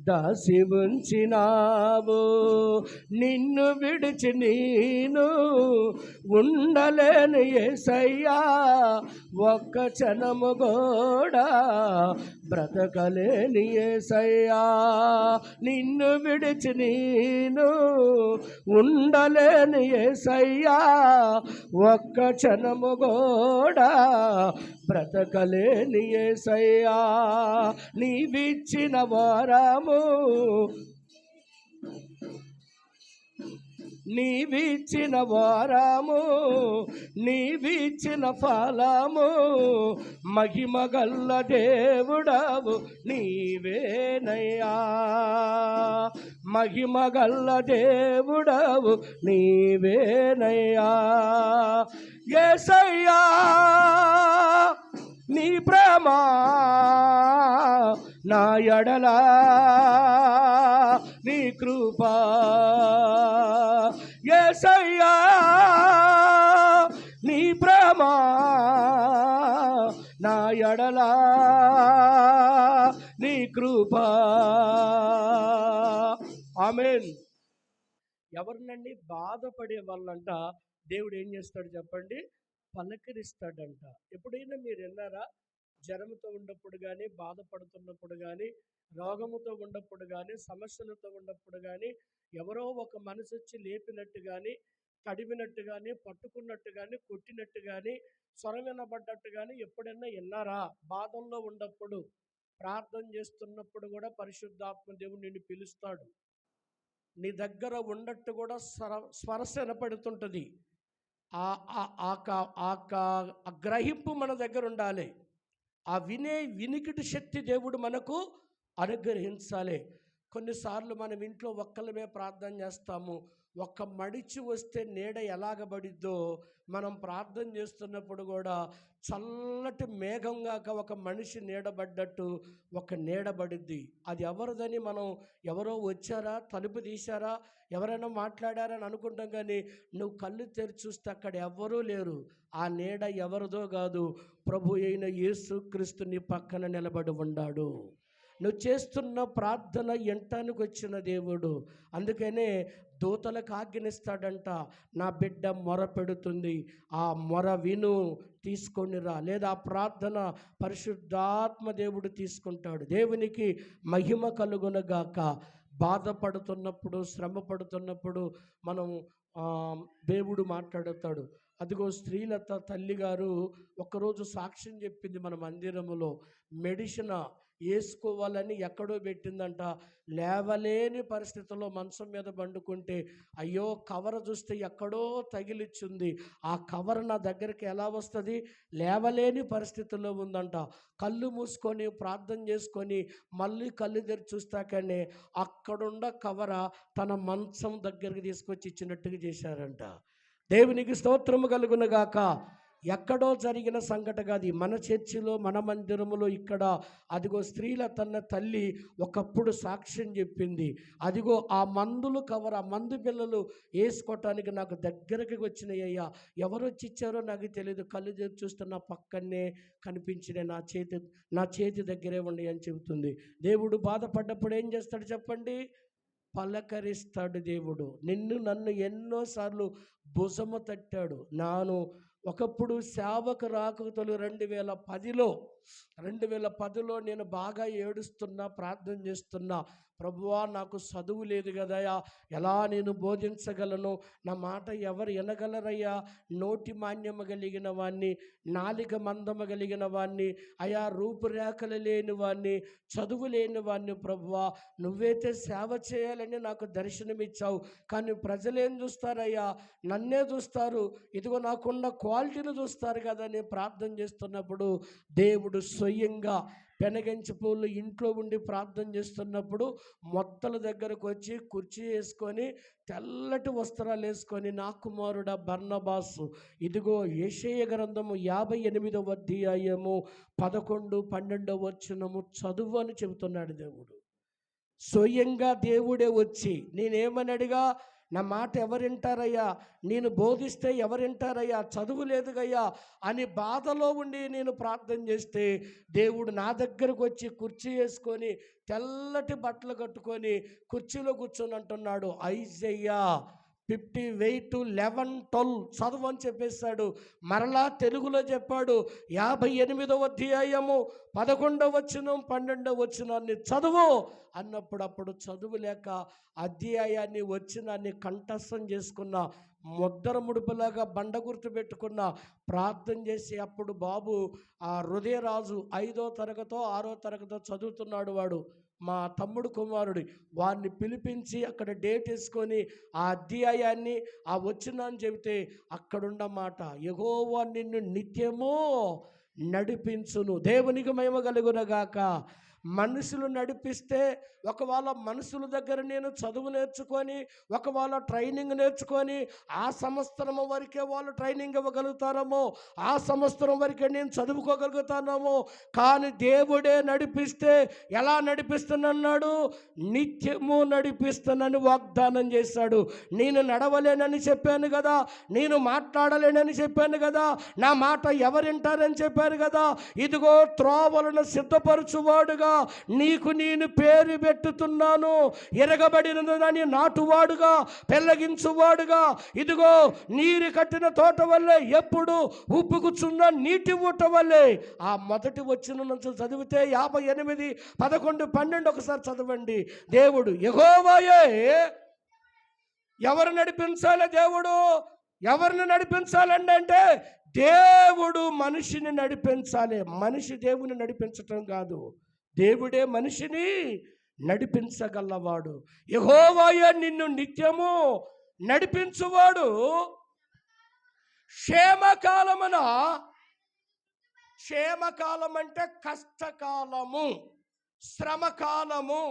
దాసి ఉంచినావు. నిన్ను విడిచి నేను ఉండలేను యేసయ్యా, ఒక్క క్షణము కూడా బ్రతకలేని యేసయ్యా. నిన్ను విడిచి నేను ఉండలేను యేసయ్యా, ఒక్క క్షణము కూడా బ్రతకలేని యేసయ్యా. నీవిచ్చిన వరము, నీవిచ్చిన వరము, నీవిచ్చిన ఫలము, మహిమగల్ల దేవుడవు నీవేనయ్యా. మహిమగల్ల దేవుడవు నీవేనయ్యా. యేసయ్యా నీ ప్రేమ నా ఎడలా, నీ కృపా. యేసయ్యా నీ ప్రేమ నా ఎడలా, నీ కృపా. ఆమేన్. ఎవరినండి? బాధపడే వాళ్ళంట దేవుడు ఏం చేస్తాడు చెప్పండి? పలకరిస్తాడంట. ఎప్పుడైనా మీరు విన్నారా? జ్వరంతో ఉన్నప్పుడు కానీ, బాధపడుతున్నప్పుడు కానీ, రోగముతో ఉన్నప్పుడు కానీ, సమస్యలతో ఉన్నప్పుడు కానీ, ఎవరో ఒక మనసు వచ్చి లేపినట్టు కానీ, తడిమినట్టు కానీ, పట్టుకున్నట్టు కానీ, కొట్టినట్టు కానీ, స్వరం వినబడ్డట్టు కానీ ఎప్పుడైనా విన్నారా? బాధల్లో ఉన్నప్పుడు ప్రార్థన చేస్తున్నప్పుడు కూడా పరిశుద్ధాత్మ దేవుడు నిన్ను పిలుస్తాడు. నీ దగ్గర ఉన్నట్టు కూడా స్వరస వినపడుతుంటుంది. ఆ గ్రహింపు మన దగ్గర ఉండాలి. ఆ వినికిడి శక్తి దేవుడు మనకు అనుగ్రహించాలి. కొన్నిసార్లు మనం ఇంట్లో ఒక్కలమే ప్రార్థన చేస్తాము. ఒక్క మడిచి వస్తే నీడ ఎలాగబడిద్దో మనం ప్రార్థన చేస్తున్నప్పుడు కూడా చల్లటి మేఘంగా ఒక మనిషి నీడబడ్డట్టు ఒక నీడబడిద్ది. అది ఎవరిదని మనం ఎవరో వచ్చారా, తలుపు తీశారా, ఎవరైనా మాట్లాడారని అనుకుంటాం. కానీ నువ్వు కళ్ళు తెరిచి చూస్తే అక్కడ ఎవరూ లేరు. ఆ నీడ ఎవరిదో కాదు, ప్రభు అయిన యేసుక్రీస్తు నీ పక్కన నిలబడి ఉన్నాడు. నువ్వు చేస్తున్న ప్రార్థన ఎంటానికి వచ్చిన దేవుడు. అందుకనే దూతలకు ఆజ్ఞనిస్తాడంట, నా బిడ్డ మొర పెడుతుంది, ఆ మొర విను, తీసుకొనిరా. లేదా ఆ ప్రార్థన పరిశుద్ధాత్మ దేవుడు తీసుకుంటాడు. దేవునికి మహిమ కలుగునగాక. బాధపడుతున్నప్పుడు, శ్రమ పడుతున్నప్పుడు మనం దేవుడు మాట్లాడుతాడు. అదిగో శ్రీలత తల్లిగారు ఒకరోజు సాక్ష్యం చెప్పింది మన మందిరములో. మెడిసిన్ వేసుకోవాలని ఎక్కడో పెట్టిందంట. లేవలేని పరిస్థితుల్లో మంచం మీద పండుకుంటే అయ్యో కవర్ చూస్తే ఎక్కడో తగిలిచ్చింది. ఆ కవర్ నా దగ్గరికి ఎలా వస్తుంది? లేవలేని పరిస్థితుల్లో ఉందంట. కళ్ళు మూసుకొని ప్రార్థన చేసుకొని మళ్ళీ కళ్ళు తెరిచి చూస్తాకనే అక్కడున్న కవర తన మంచం దగ్గరికి తీసుకొచ్చి ఇచ్చినట్టుగా చేశారంట. దేవునికి స్తోత్రము కలుగునుగాక. ఎక్కడో జరిగిన సంఘటన కాదు, మన చర్చిలో, మన మందిరములో, ఇక్కడ. అదిగో స్త్రీల తన తల్లి ఒకప్పుడు సాక్ష్యం చెప్పింది. అదిగో ఆ మందులు కవర్, ఆ మందు పిల్లలు వేసుకోవటానికి నాకు దగ్గరికి వచ్చినాయ్యా. ఎవరు వచ్చి ఇచ్చారో నాకు తెలియదు. కళ్ళు తెరిచి చూస్తే నా పక్కనే కనిపించిన నా చేతి దగ్గరే ఉన్నాయి అని చెబుతుంది. దేవుడు బాధపడ్డప్పుడు ఏం చేస్తాడు చెప్పండి? పలకరిస్తాడు. దేవుడు నిన్ను నన్ను ఎన్నోసార్లు భుజము తట్టాడు. ఒకప్పుడు సేవకు రాకతలు 2010లో నేను బాగా ఏడుస్తున్నా, ప్రార్థన చేస్తున్నా. ప్రభువా, నాకు చదువు లేదు కదయ్యా, ఎలా నేను బోధించగలను? నా మాట ఎవరు వినగలరయ్యా? నోటి మాన్యము కలిగిన వాణ్ణి, నాలిక మందము కలిగిన వాణ్ణి, అయా రూపురేఖలు లేని వాణ్ణి, చదువు లేని వాణ్ణి. ప్రభువా, నువ్వైతే సేవ చేయాలని నాకు దర్శనమిచ్చావు. కానీ ప్రజలేం చూస్తారయ్యా? నన్నే చూస్తారు. ఇదిగో నాకున్న క్వాలిటీని చూస్తారు కదా. నేను ప్రార్థన చేస్తున్నప్పుడు దేవుడు స్వయంగా పెనగంచిపూలు ఇంట్లో ఉండి ప్రార్థన చేస్తున్నప్పుడు మొత్తల దగ్గరకు వచ్చి కుర్చీ వేసుకొని తెల్లటి వస్త్రాలు వేసుకొని, నా కుమారుడా బర్నబాసు, ఇదిగో యెషయా గ్రంథము 58వ అధ్యాయము 11, 12 వచనము చదువు అని చెబుతున్నాడు. దేవుడు స్వయంగా దేవుడే వచ్చి, నేనేమని అడిగా? నా మాట ఎవరింటారయ్యా? నేను బోధిస్తే ఎవరింటారయ్యా? చదువు లేదుగయ్యా అని బాధలో ఉండి నేను ప్రార్థన చేస్తే దేవుడు నా దగ్గరకు వచ్చి కుర్చీ వేసుకొని తెల్లటి బట్టలు కట్టుకొని కుర్చీలో కూర్చొని అంటున్నాడు, ఐజయ్యా 50:11-12 చదువు అని చెప్పేశాడు. మరలా తెలుగులో చెప్పాడు, 58వ అధ్యాయము 11వ వచనం 12వ వచనాన్ని చదువు అప్పుడు చదువు లేక అధ్యాయాన్ని వచనాన్ని కంఠస్థం చేసుకున్న, ముద్దర ముడుపులాగా బండ గుర్తు పెట్టుకున్న, ప్రార్థన చేసి అప్పుడు బాబు ఆ హృదయరాజు 5వ తరగతో 6వ తరగతో చదువుతున్నాడు. వాడు మా తమ్ముడు కుమారుడు. వాడిని పిలిపించి అక్కడ డేట్ వేసుకొని ఆ అధ్యాయాన్ని ఆ వచనాన్ని చెబితే అక్కడున్నమాట, యెహోవా నిన్ను నిత్యము నడిపించును. దేవునికి మహిమ కలుగునగాక. మనుషులు నడిపిస్తే, ఒకవేళ మనుషుల దగ్గర నేను చదువు నేర్చుకొని, ఒకవేళ ట్రైనింగ్ నేర్చుకొని ఆ సంవత్సరం వరకే వాళ్ళు ట్రైనింగ్ ఇవ్వగలుగుతారేమో, ఆ సంవత్సరం వరకే నేను చదువుకోగలుగుతానేమో. కానీ దేవుడే నడిపిస్తే ఎలా నడిపిస్తున్నాడు? నిత్యము నడిపిస్తానని వాగ్దానం చేశాడు. నేను నడవలేనని చెప్పాను కదా, నేను మాట్లాడలేనని చెప్పాను కదా, నా మాట ఎవరింటారని చెప్పాను కదా. ఇదిగో త్రోవలను సిద్ధపరచువాడుగా నీకు నేను పేరు పెట్టుతున్నాను. ఎరగబడినదని నాటువాడుగా, పెళ్ళగించువాడుగా, ఇదిగో నీరు కట్టిన తోట వల్లే, ఎప్పుడు ఉప్పుకుచున్న నీటి ఊట వల్లే. ఆ మొదటి వచనం నుంచి చదివితే 58, 11, 12 ఒకసారి చదవండి. దేవుడు యెహోవాయే. ఎవరు నడిపించాలి? దేవుడు ఎవరిని నడిపించాలండి అంటే దేవుడు మనిషిని నడిపించాలి. మనిషి దేవుని నడిపించటం కాదు. దేవుడే మనిషిని నడిపించగలవాడు. యెహోవాయే నిన్ను నిత్యము నడిపించువాడు. క్షేమకాలమున, క్షేమకాలం అంటే కష్టకాలము, శ్రమకాలము,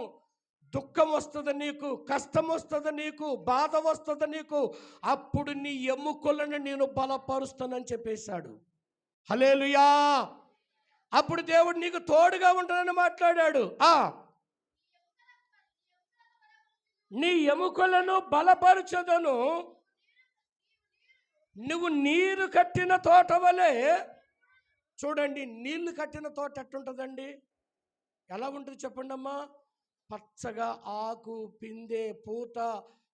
దుఃఖం వస్తుంది నీకు, కష్టం వస్తుంది నీకు, బాధ వస్తుంది నీకు, అప్పుడు నీ ఎముకలను నేను బలపరుస్తానని చెప్పేశాడు. హల్లెలూయా. అప్పుడు దేవుడు నీకు తోడుగా ఉంటానని మాట్లాడాడు. నీ ఎముకలను బలపరచదను, నువ్వు నీరు కట్టిన తోట వలె. చూడండి, నీళ్లు కట్టిన తోట ఎట్టుంటుందండి? ఎలా ఉంటుంది చెప్పండి అమ్మా? పచ్చగా ఆకు, పిందె, పూత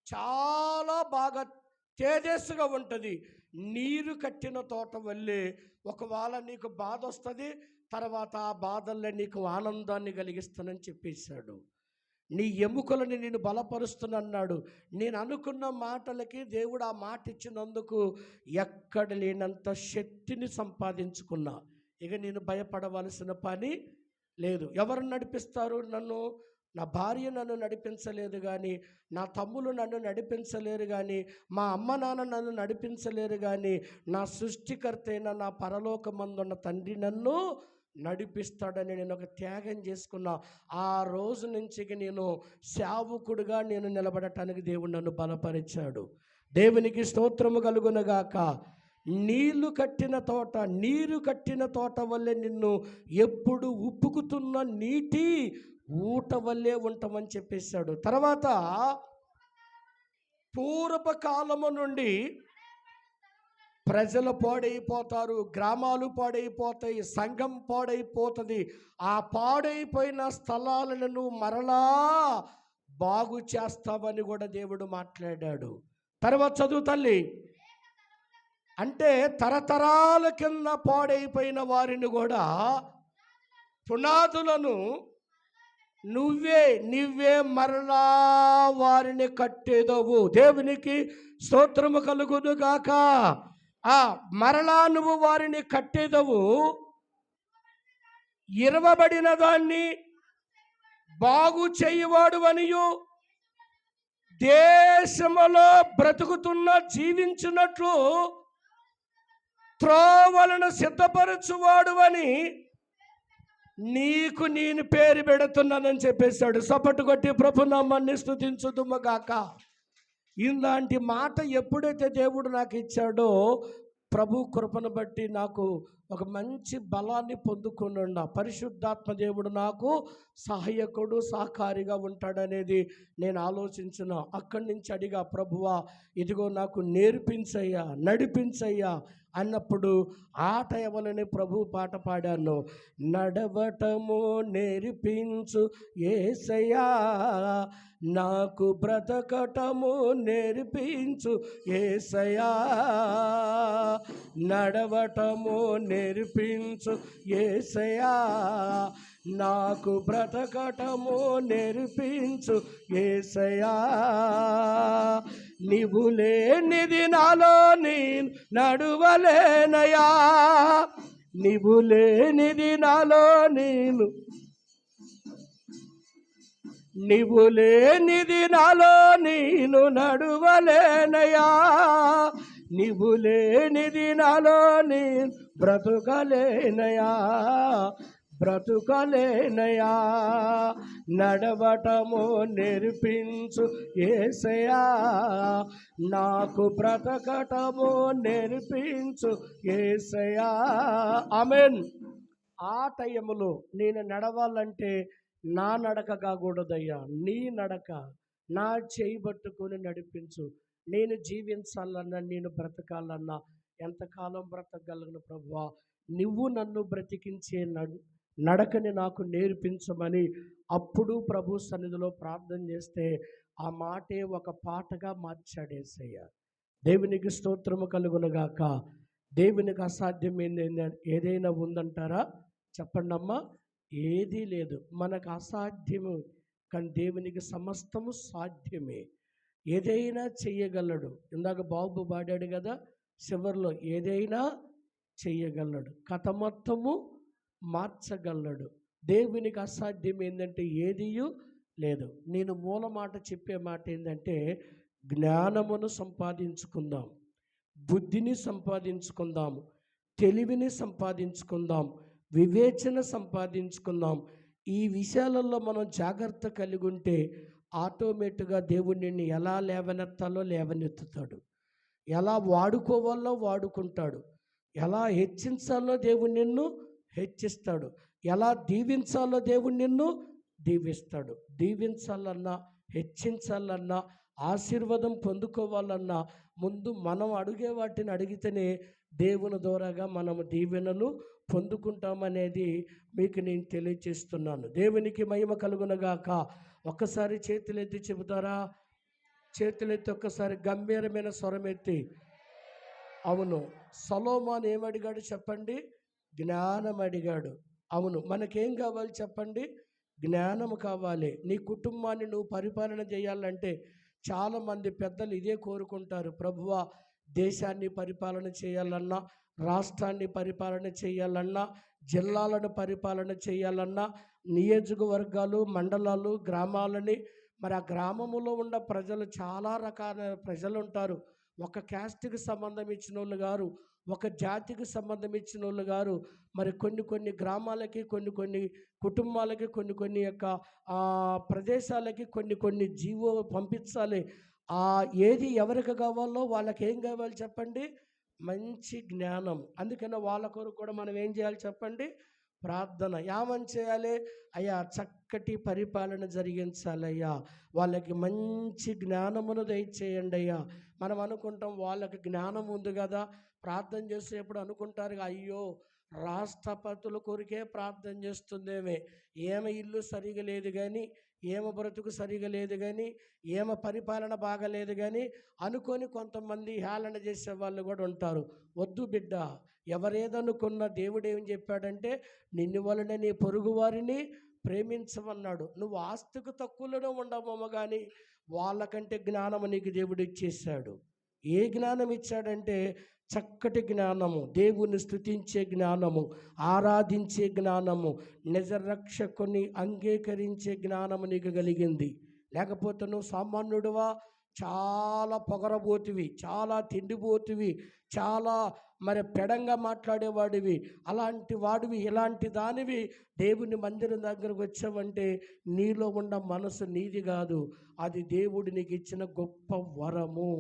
చాలా బాగా తేజస్సుగా ఉంటుంది. నీరు కట్టిన తోట వల్లే ఒకవేళ నీకు బాధ వస్తుంది, తర్వాత ఆ బాధల్లో నీకు ఆనందాన్ని కలిగిస్తానని చెప్పేశాడు. నీ ఎముకలని నేను బలపరుస్తున్నాడు. నేను అనుకున్న మాటలకి దేవుడు ఆ మాట ఇచ్చినందుకు ఎక్కడ లేనంత శక్తిని సంపాదించుకున్నా. ఇక నేను భయపడవలసిన పని లేదు. ఎవరు నడిపిస్తారు నన్ను? నా భార్య నన్ను నడిపించలేదు కానీ, నా తమ్ములు నన్ను నడిపించలేరు కానీ, మా అమ్మ నాన్న నన్ను నడిపించలేరు కానీ, నా సృష్టికర్త అయిన నా పరలోకమందున్న తండ్రి నన్ను నడిపిస్తాడని నేను ఒక త్యాగం చేసుకున్నా. ఆ రోజు నుంచి నేను సేవకుడుగా నేను నిలబడటానికి దేవుడు నన్ను బలపరిచాడు. దేవునికి స్తోత్రము కలుగునగాక. నీళ్లు కట్టిన తోట, నీరు కట్టిన తోట వల్లే నిన్ను ఎప్పుడు ఉప్పుకుతున్న నీటి ఊట వల్లే ఉంటామని చెప్పేశాడు. తర్వాత పూర్వకాలము నుండి ప్రజలు పాడైపోతారు, గ్రామాలు పాడైపోతాయి, సంఘం పాడైపోతుంది. ఆ పాడైపోయిన స్థలాలను మరలా బాగు చేస్తామని కూడా దేవుడు మాట్లాడాడు. తర్వాత చదువు తల్లి. అంటే తరతరాల కింద పాడైపోయిన వారిని కూడా, పునాదులను నువ్వే మరలా వారిని కట్టేదవు. దేవునికి స్తోత్రము కలుగును గాక. మరలా నువ్వు వారిని కట్టేదవు, ఇరవబడిన దాన్ని బాగు చేయువాడు అనియు, దేశములో బ్రతుకుతున్న జీవించినట్లు త్రోవలను సిద్ధపరచువాడు అని నీకు నేను పేరు పెడుతున్నానని చెప్పేశాడు. సపట్టు కొట్టి ప్రభునామాన్ని స్తుతించుదుముగాక. ఇలాంటి మాట ఎప్పుడైతే దేవుడు నాకు ఇచ్చాడో, ప్రభు కృపను బట్టి నాకు ఒక మంచి బలాన్ని పొందుకున్నా. పరిశుద్ధాత్మ దేవుడు నాకు సహాయకుడు, సహకారిగా ఉంటాడనేది నేను ఆలోచించిన. అక్కడి నుంచి అడిగా, ప్రభువా ఇదిగో నాకు నేర్పించయ్యా, నడిపించయ్యా అన్నప్పుడు ఆట ఎవలని ప్రభు పాట పాడాను. నడవటము నేర్పించు యేసయ్యా, నాకు బ్రతకటము నేర్పించు యేసయ్యా, నడవటము నేర్పించు యేసయ్యా, నాకు బ్రతకటము నేర్పించు యేసయ్యా, నీవు లేనిది నాలో నేను నడువలేనయా, నీవు లేనిది నాలో నేను, నీవు లేనిది నాలో నేను నడువలేనయా, నీవు లేనిది నాలో నేను బ్రతుకలేనయా, బ్రతుకలేనయా, నడవటము నేర్పించు యేసయ్యా, నాకు బ్రతకటము నేర్పించు యేసయ్యా. ఆమేన్. ఆ టైములో నేను నడవాలంటే నా నడక కాకూడదయ్యా, నీ నడక, నా చేయి పట్టుకొని నడిపించు. నేను జీవించాలన్నా, నేను బ్రతకాలన్నా ఎంతకాలం బ్రతకగలను ప్రభువా, నువ్వు నన్ను బ్రతికించే నడకని నాకు నేర్పించమని అప్పుడు ప్రభు సన్నిధిలో ప్రార్థన చేస్తే ఆ మాటే ఒక పాటగా మార్చాడు యేసయ్య. దేవునికి స్తోత్రము కలుగునుగాక. దేవునికి అసాధ్యమైంది ఏదైనా ఉందంటారా? చెప్పండి అమ్మా. ఏదీ లేదు. మనకు అసాధ్యము, కానీ దేవునికి సమస్తము సాధ్యమే. ఏదైనా చెయ్యగలడు. ఇందాక బాబు పాడాడు కదా, చివరిలో ఏదైనా చెయ్యగలడు, కథ మొత్తము మార్చగలడు. దేవునికి అసాధ్యం ఏంటంటే ఏదియు లేదు. నేను మూల మాట చెప్పే మాట ఏంటంటే జ్ఞానమును సంపాదించుకుందాం, బుద్ధిని సంపాదించుకుందాము, తెలివిని సంపాదించుకుందాం, వివేచన సంపాదించుకుందాం. ఈ విషయాలలో మనం జాగ్రత్త కలిగి ఉంటే ఆటోమేటిక్గా దేవుడు నిన్ను ఎలా లేవనెత్తాలో లేవనెత్తుతాడు, ఎలా వాడుకోవాలో వాడుకుంటాడు, ఎలా హెచ్చించాలో దేవుడు నిన్ను హెచ్చిస్తాడు, ఎలా దీవించాలో దేవుడు నిన్ను దీవిస్తాడు. దీవించాలన్నా, హెచ్చించాలన్నా, ఆశీర్వాదం పొందుకోవాలన్నా ముందు మనం అడిగే వాటిని అడిగితేనే దేవుని ద్వారాగా మనము దీవెనలు పొందుకుంటామనేది మీకు నేను తెలియచేస్తున్నాను. దేవునికి మహిమ కలుగునగాక. ఒక్కసారి చేతులెత్తి చెబుతారా? చేతులెత్తి ఒక్కసారి గంభీరమైన స్వరమెత్తి. అవును, సొలొమోను ఏమడిగాడు చెప్పండి? జ్ఞానం అడిగాడు. అవును, మనకేం కావాలి చెప్పండి? జ్ఞానం కావాలి. నీ కుటుంబాన్ని నువ్వు పరిపాలన చేయాలంటే చాలామంది పెద్దలు ఇదే కోరుకుంటారు. ప్రభువా, దేశాన్ని పరిపాలన చేయాలన్నా, రాష్ట్రాన్ని పరిపాలన చేయాలన్నా, జిల్లాలను పరిపాలన చేయాలన్నా, నియోజకవర్గాలు, మండలాలు, గ్రామాలని, మరి ఆ గ్రామములో ఉన్న ప్రజలు చాలా రకాల ప్రజలు ఉంటారు. ఒక క్యాస్ట్కి సంబంధం ఇచ్చిన వాళ్ళు గారు, ఒక జాతికి సంబంధం ఇచ్చిన వాళ్ళు గారు, మరి కొన్ని గ్రామాలకి, కొన్ని కుటుంబాలకి, కొన్ని యొక్క ప్రదేశాలకి కొన్ని జీవో పంపించాలి. ఏది ఎవరికి కావాలో వాళ్ళకి ఏం కావాలి చెప్పండి? మంచి జ్ఞానం. అందుకని వాళ్ళ కొరకు కూడా మనం ఏం చేయాలి చెప్పండి? ప్రార్థన. ఏమని చేయాలి? అయ్యా, చక్కటి పరిపాలన జరిగించాలయ్యా, వాళ్ళకి మంచి జ్ఞానమును దయచేయండి అయ్యా. మనం అనుకుంటాం వాళ్ళకి జ్ఞానం ఉంది కదా, ప్రార్థన చేసేప్పుడు అనుకుంటారు, అయ్యో రాష్ట్రపతుల కొరికే ప్రార్థన చేస్తుందేమే, ఏమ ఇల్లు సరిగా లేదు కానీ, ఏమ బ్రతుకు సరిగా లేదు కానీ, ఏమ పరిపాలన బాగలేదు కానీ అనుకొని కొంతమంది హేళన చేసే వాళ్ళు కూడా ఉంటారు. వద్దు బిడ్డ, ఎవరేదనుకున్న దేవుడు ఏం చెప్పాడంటే నిన్ను వలన నీ పొరుగు వారిని ప్రేమించమన్నాడు. నువ్వు ఆస్తికి తక్కువలోనే ఉండమమ్మ, కానీ వాళ్ళకంటే జ్ఞానము నీకు దేవుడు ఇచ్చేసాడు. ఏ జ్ఞానం ఇచ్చాడంటే చక్కటి జ్ఞానము, దేవుని స్తుతించే జ్ఞానము, ఆరాధించే జ్ఞానము, నిజరక్షకుని అంగీకరించే జ్ఞానము నీకు కలిగింది. లేకపోతే నువ్వు సామాన్యుడివా? చాలా పొగరబోతివి, చాలా తిండిపోతివి, చాలా మరి పెడంగా మాట్లాడేవాడివి, అలాంటి వాడివి, ఇలాంటి దానివి దేవుని మందిరం దగ్గరకు వచ్చావంటే నీలో ఉన్న మనసు నీది కాదు, అది దేవుడు నీకు ఇచ్చిన గొప్ప వరము,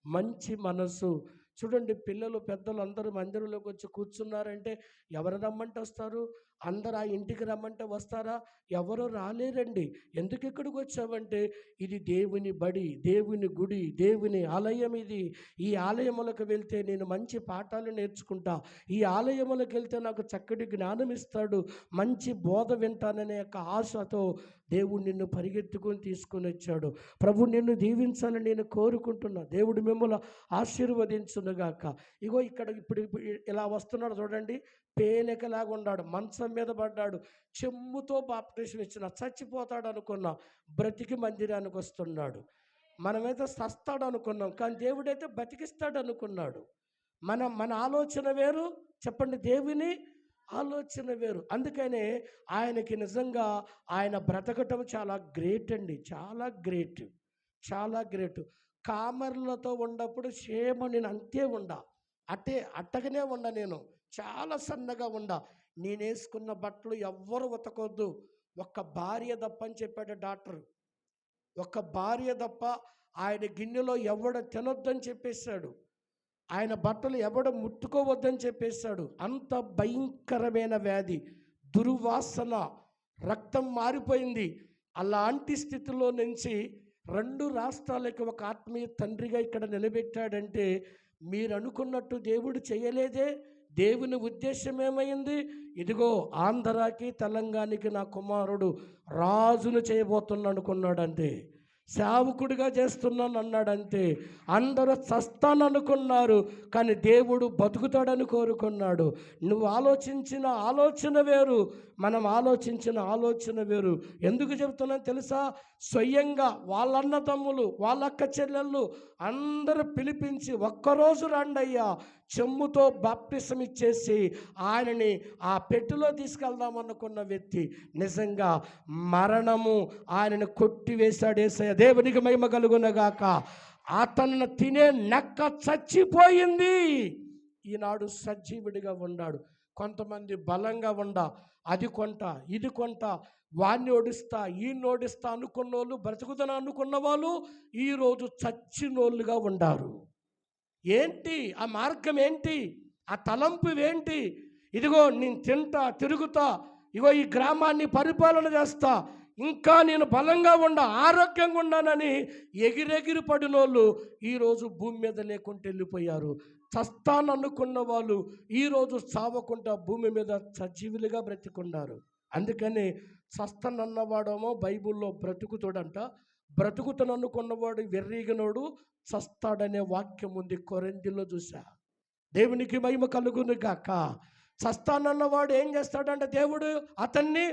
మంచి మనసు. చూడండి, పిల్లలు పెద్దలు అందరూ మందిరంలోకి వచ్చి కూర్చున్నారంటే ఎవరు రమ్మంటే వస్తారు? అందరూ ఆ ఇంటికి రమ్మంటే వస్తారా? ఎవరు రాలేరండి. ఎందుకు ఇక్కడికి వచ్చావంటే ఇది దేవుని బడి, దేవుని గుడి, దేవుని ఆలయం. ఇది ఈ ఆలయములకు వెళ్తే నేను మంచి పాఠాలు నేర్చుకుంటా, ఈ ఆలయములకు వెళ్తే నాకు చక్కటి జ్ఞానం ఇస్తాడు, మంచి బోధ వింటాననే యొక్క ఆశతో దేవుడు నిన్ను పరిగెత్తుకొని తీసుకొని వచ్చాడు. ప్రభు నిన్ను దీవించాలని నేను కోరుకుంటున్నా. దేవుడు మిమ్మల్ని ఆశీర్వదించునుగాక. ఇగో ఇప్పుడు ఇలా వస్తున్నాడు చూడండి, పేనెకలాగా ఉన్నాడు, మంచం మీద పడ్డాడు, చెమ్ముతో బాప్టిజం ఇచ్చిన, చచ్చిపోతాడు అనుకున్నా, బ్రతికి మందిరానికి వస్తున్నాడు. మనమైతే సస్తాడు అనుకున్నాం, కానీ దేవుడైతే బతికిస్తాడు అనుకున్నాడు. మన ఆలోచన వేరు చెప్పండి, దేవుని ఆలోచన వేరు. అందుకనే ఆయనకి నిజంగా ఆయన బ్రతకటం చాలా గ్రేట్ అండి, చాలా గ్రేట్, చాలా గ్రేట్. కామర్లతో ఉన్నప్పుడు సేమ్ నేను అంతే ఉండా, అట్టగనే ఉండ, నేను చాలా సన్నగా ఉండా. నేను వేసుకున్న బట్టలు ఎవ్వరు ఉతకొద్దు, ఒక్క భార్య తప్ప అని చెప్పాడు డాక్టర్. ఒక్క భార్య తప్ప ఆయన గిన్నెలో ఎవడ తినొద్దని చెప్పేశాడు, ఆయన బట్టలు ఎవడ ముట్టుకోవద్దని చెప్పేశాడు. అంత భయంకరమైన వ్యాధి, దుర్వాసన, రక్తం మారిపోయింది. అలాంటి స్థితిలో నుంచి 2 రాష్ట్రాలకి ఒక ఆత్మీయ తండ్రిగా ఇక్కడ నిలబెట్టాడంటే మీరు అనుకున్నట్టు దేవుడు చేయలేదే. దేవుని ఉద్దేశం ఏమైంది? ఇదిగో ఆంధ్రాకి తెలంగాణకి నా కుమారుడు రాజును చేయబోతున్నాడు అనుకున్నాడు అంతే. సేవకుడిగా చేస్తున్నాను అన్నాడు అంతే. అందరూ చస్తాననుకున్నారు, కానీ దేవుడు బతుకుతాడని కోరుకున్నాడు. నువ్వు ఆలోచించిన ఆలోచన వేరు, మనం ఆలోచించిన ఆలోచన వేరు. ఎందుకు చెబుతున్నాను తెలుసా? స్వయంగా వాళ్ళ అన్నదమ్ములు, వాళ్ళ అక్క చెల్లెళ్ళు అందరూ పిలిపించి ఒక్కరోజు రండయ్యా, చెమ్ముతో బాప్టిసం ఇచ్చేసి ఆయనని ఆ పెట్టెలో తీసుకెళ్దామనుకున్న వ్యక్తి నిజంగా మరణము ఆయనను కొట్టివేశాడు యేసయ్య. దేవునికి మహిమ కలుగునగాక. అతను తినే నక్క చచ్చిపోయింది. ఈనాడు సజీవుడిగా ఉన్నాడు. కొంతమంది బలంగా ఉండ, అది కొంట ఇది కొంట, వాణ్ణి ఓడిస్తా ఈయన్ని ఓడిస్తా అనుకున్న వాళ్ళు, బ్రతుకుదని అనుకున్న వాళ్ళు ఈరోజు చచ్చినోళ్ళుగా ఉండారు. ఏంటి ఆ మార్గం? ఏంటి ఆ తలంపు? ఏంటి? ఇదిగో నేను తింటా తిరుగుతా, ఇగో ఈ గ్రామాన్ని పరిపాలన చేస్తా, ఇంకా నేను బలంగా ఉండా ఆరోగ్యంగా ఉన్నానని ఎగిరెగిరి పడినోళ్ళు ఈరోజు భూమి మీద లేకుండా వెళ్ళిపోయారు. చస్తాననుకున్న వాళ్ళు ఈరోజు చావకుండా భూమి మీద సజీవులుగా బ్రతికున్నారు. అందుకని చస్తానన్నవాడేమో బైబిల్లో బ్రతుకుతాడంట, బ్రతుకుతాననుకున్నవాడు వెర్రిగినోడు చస్తాడనే వాక్యం ఉంది. కొరింథీలో చూసా. దేవునికి మహిమ కలుగును గాక. చస్తానన్నవాడు ఏం చేస్తాడంటే దేవుడు అతన్ని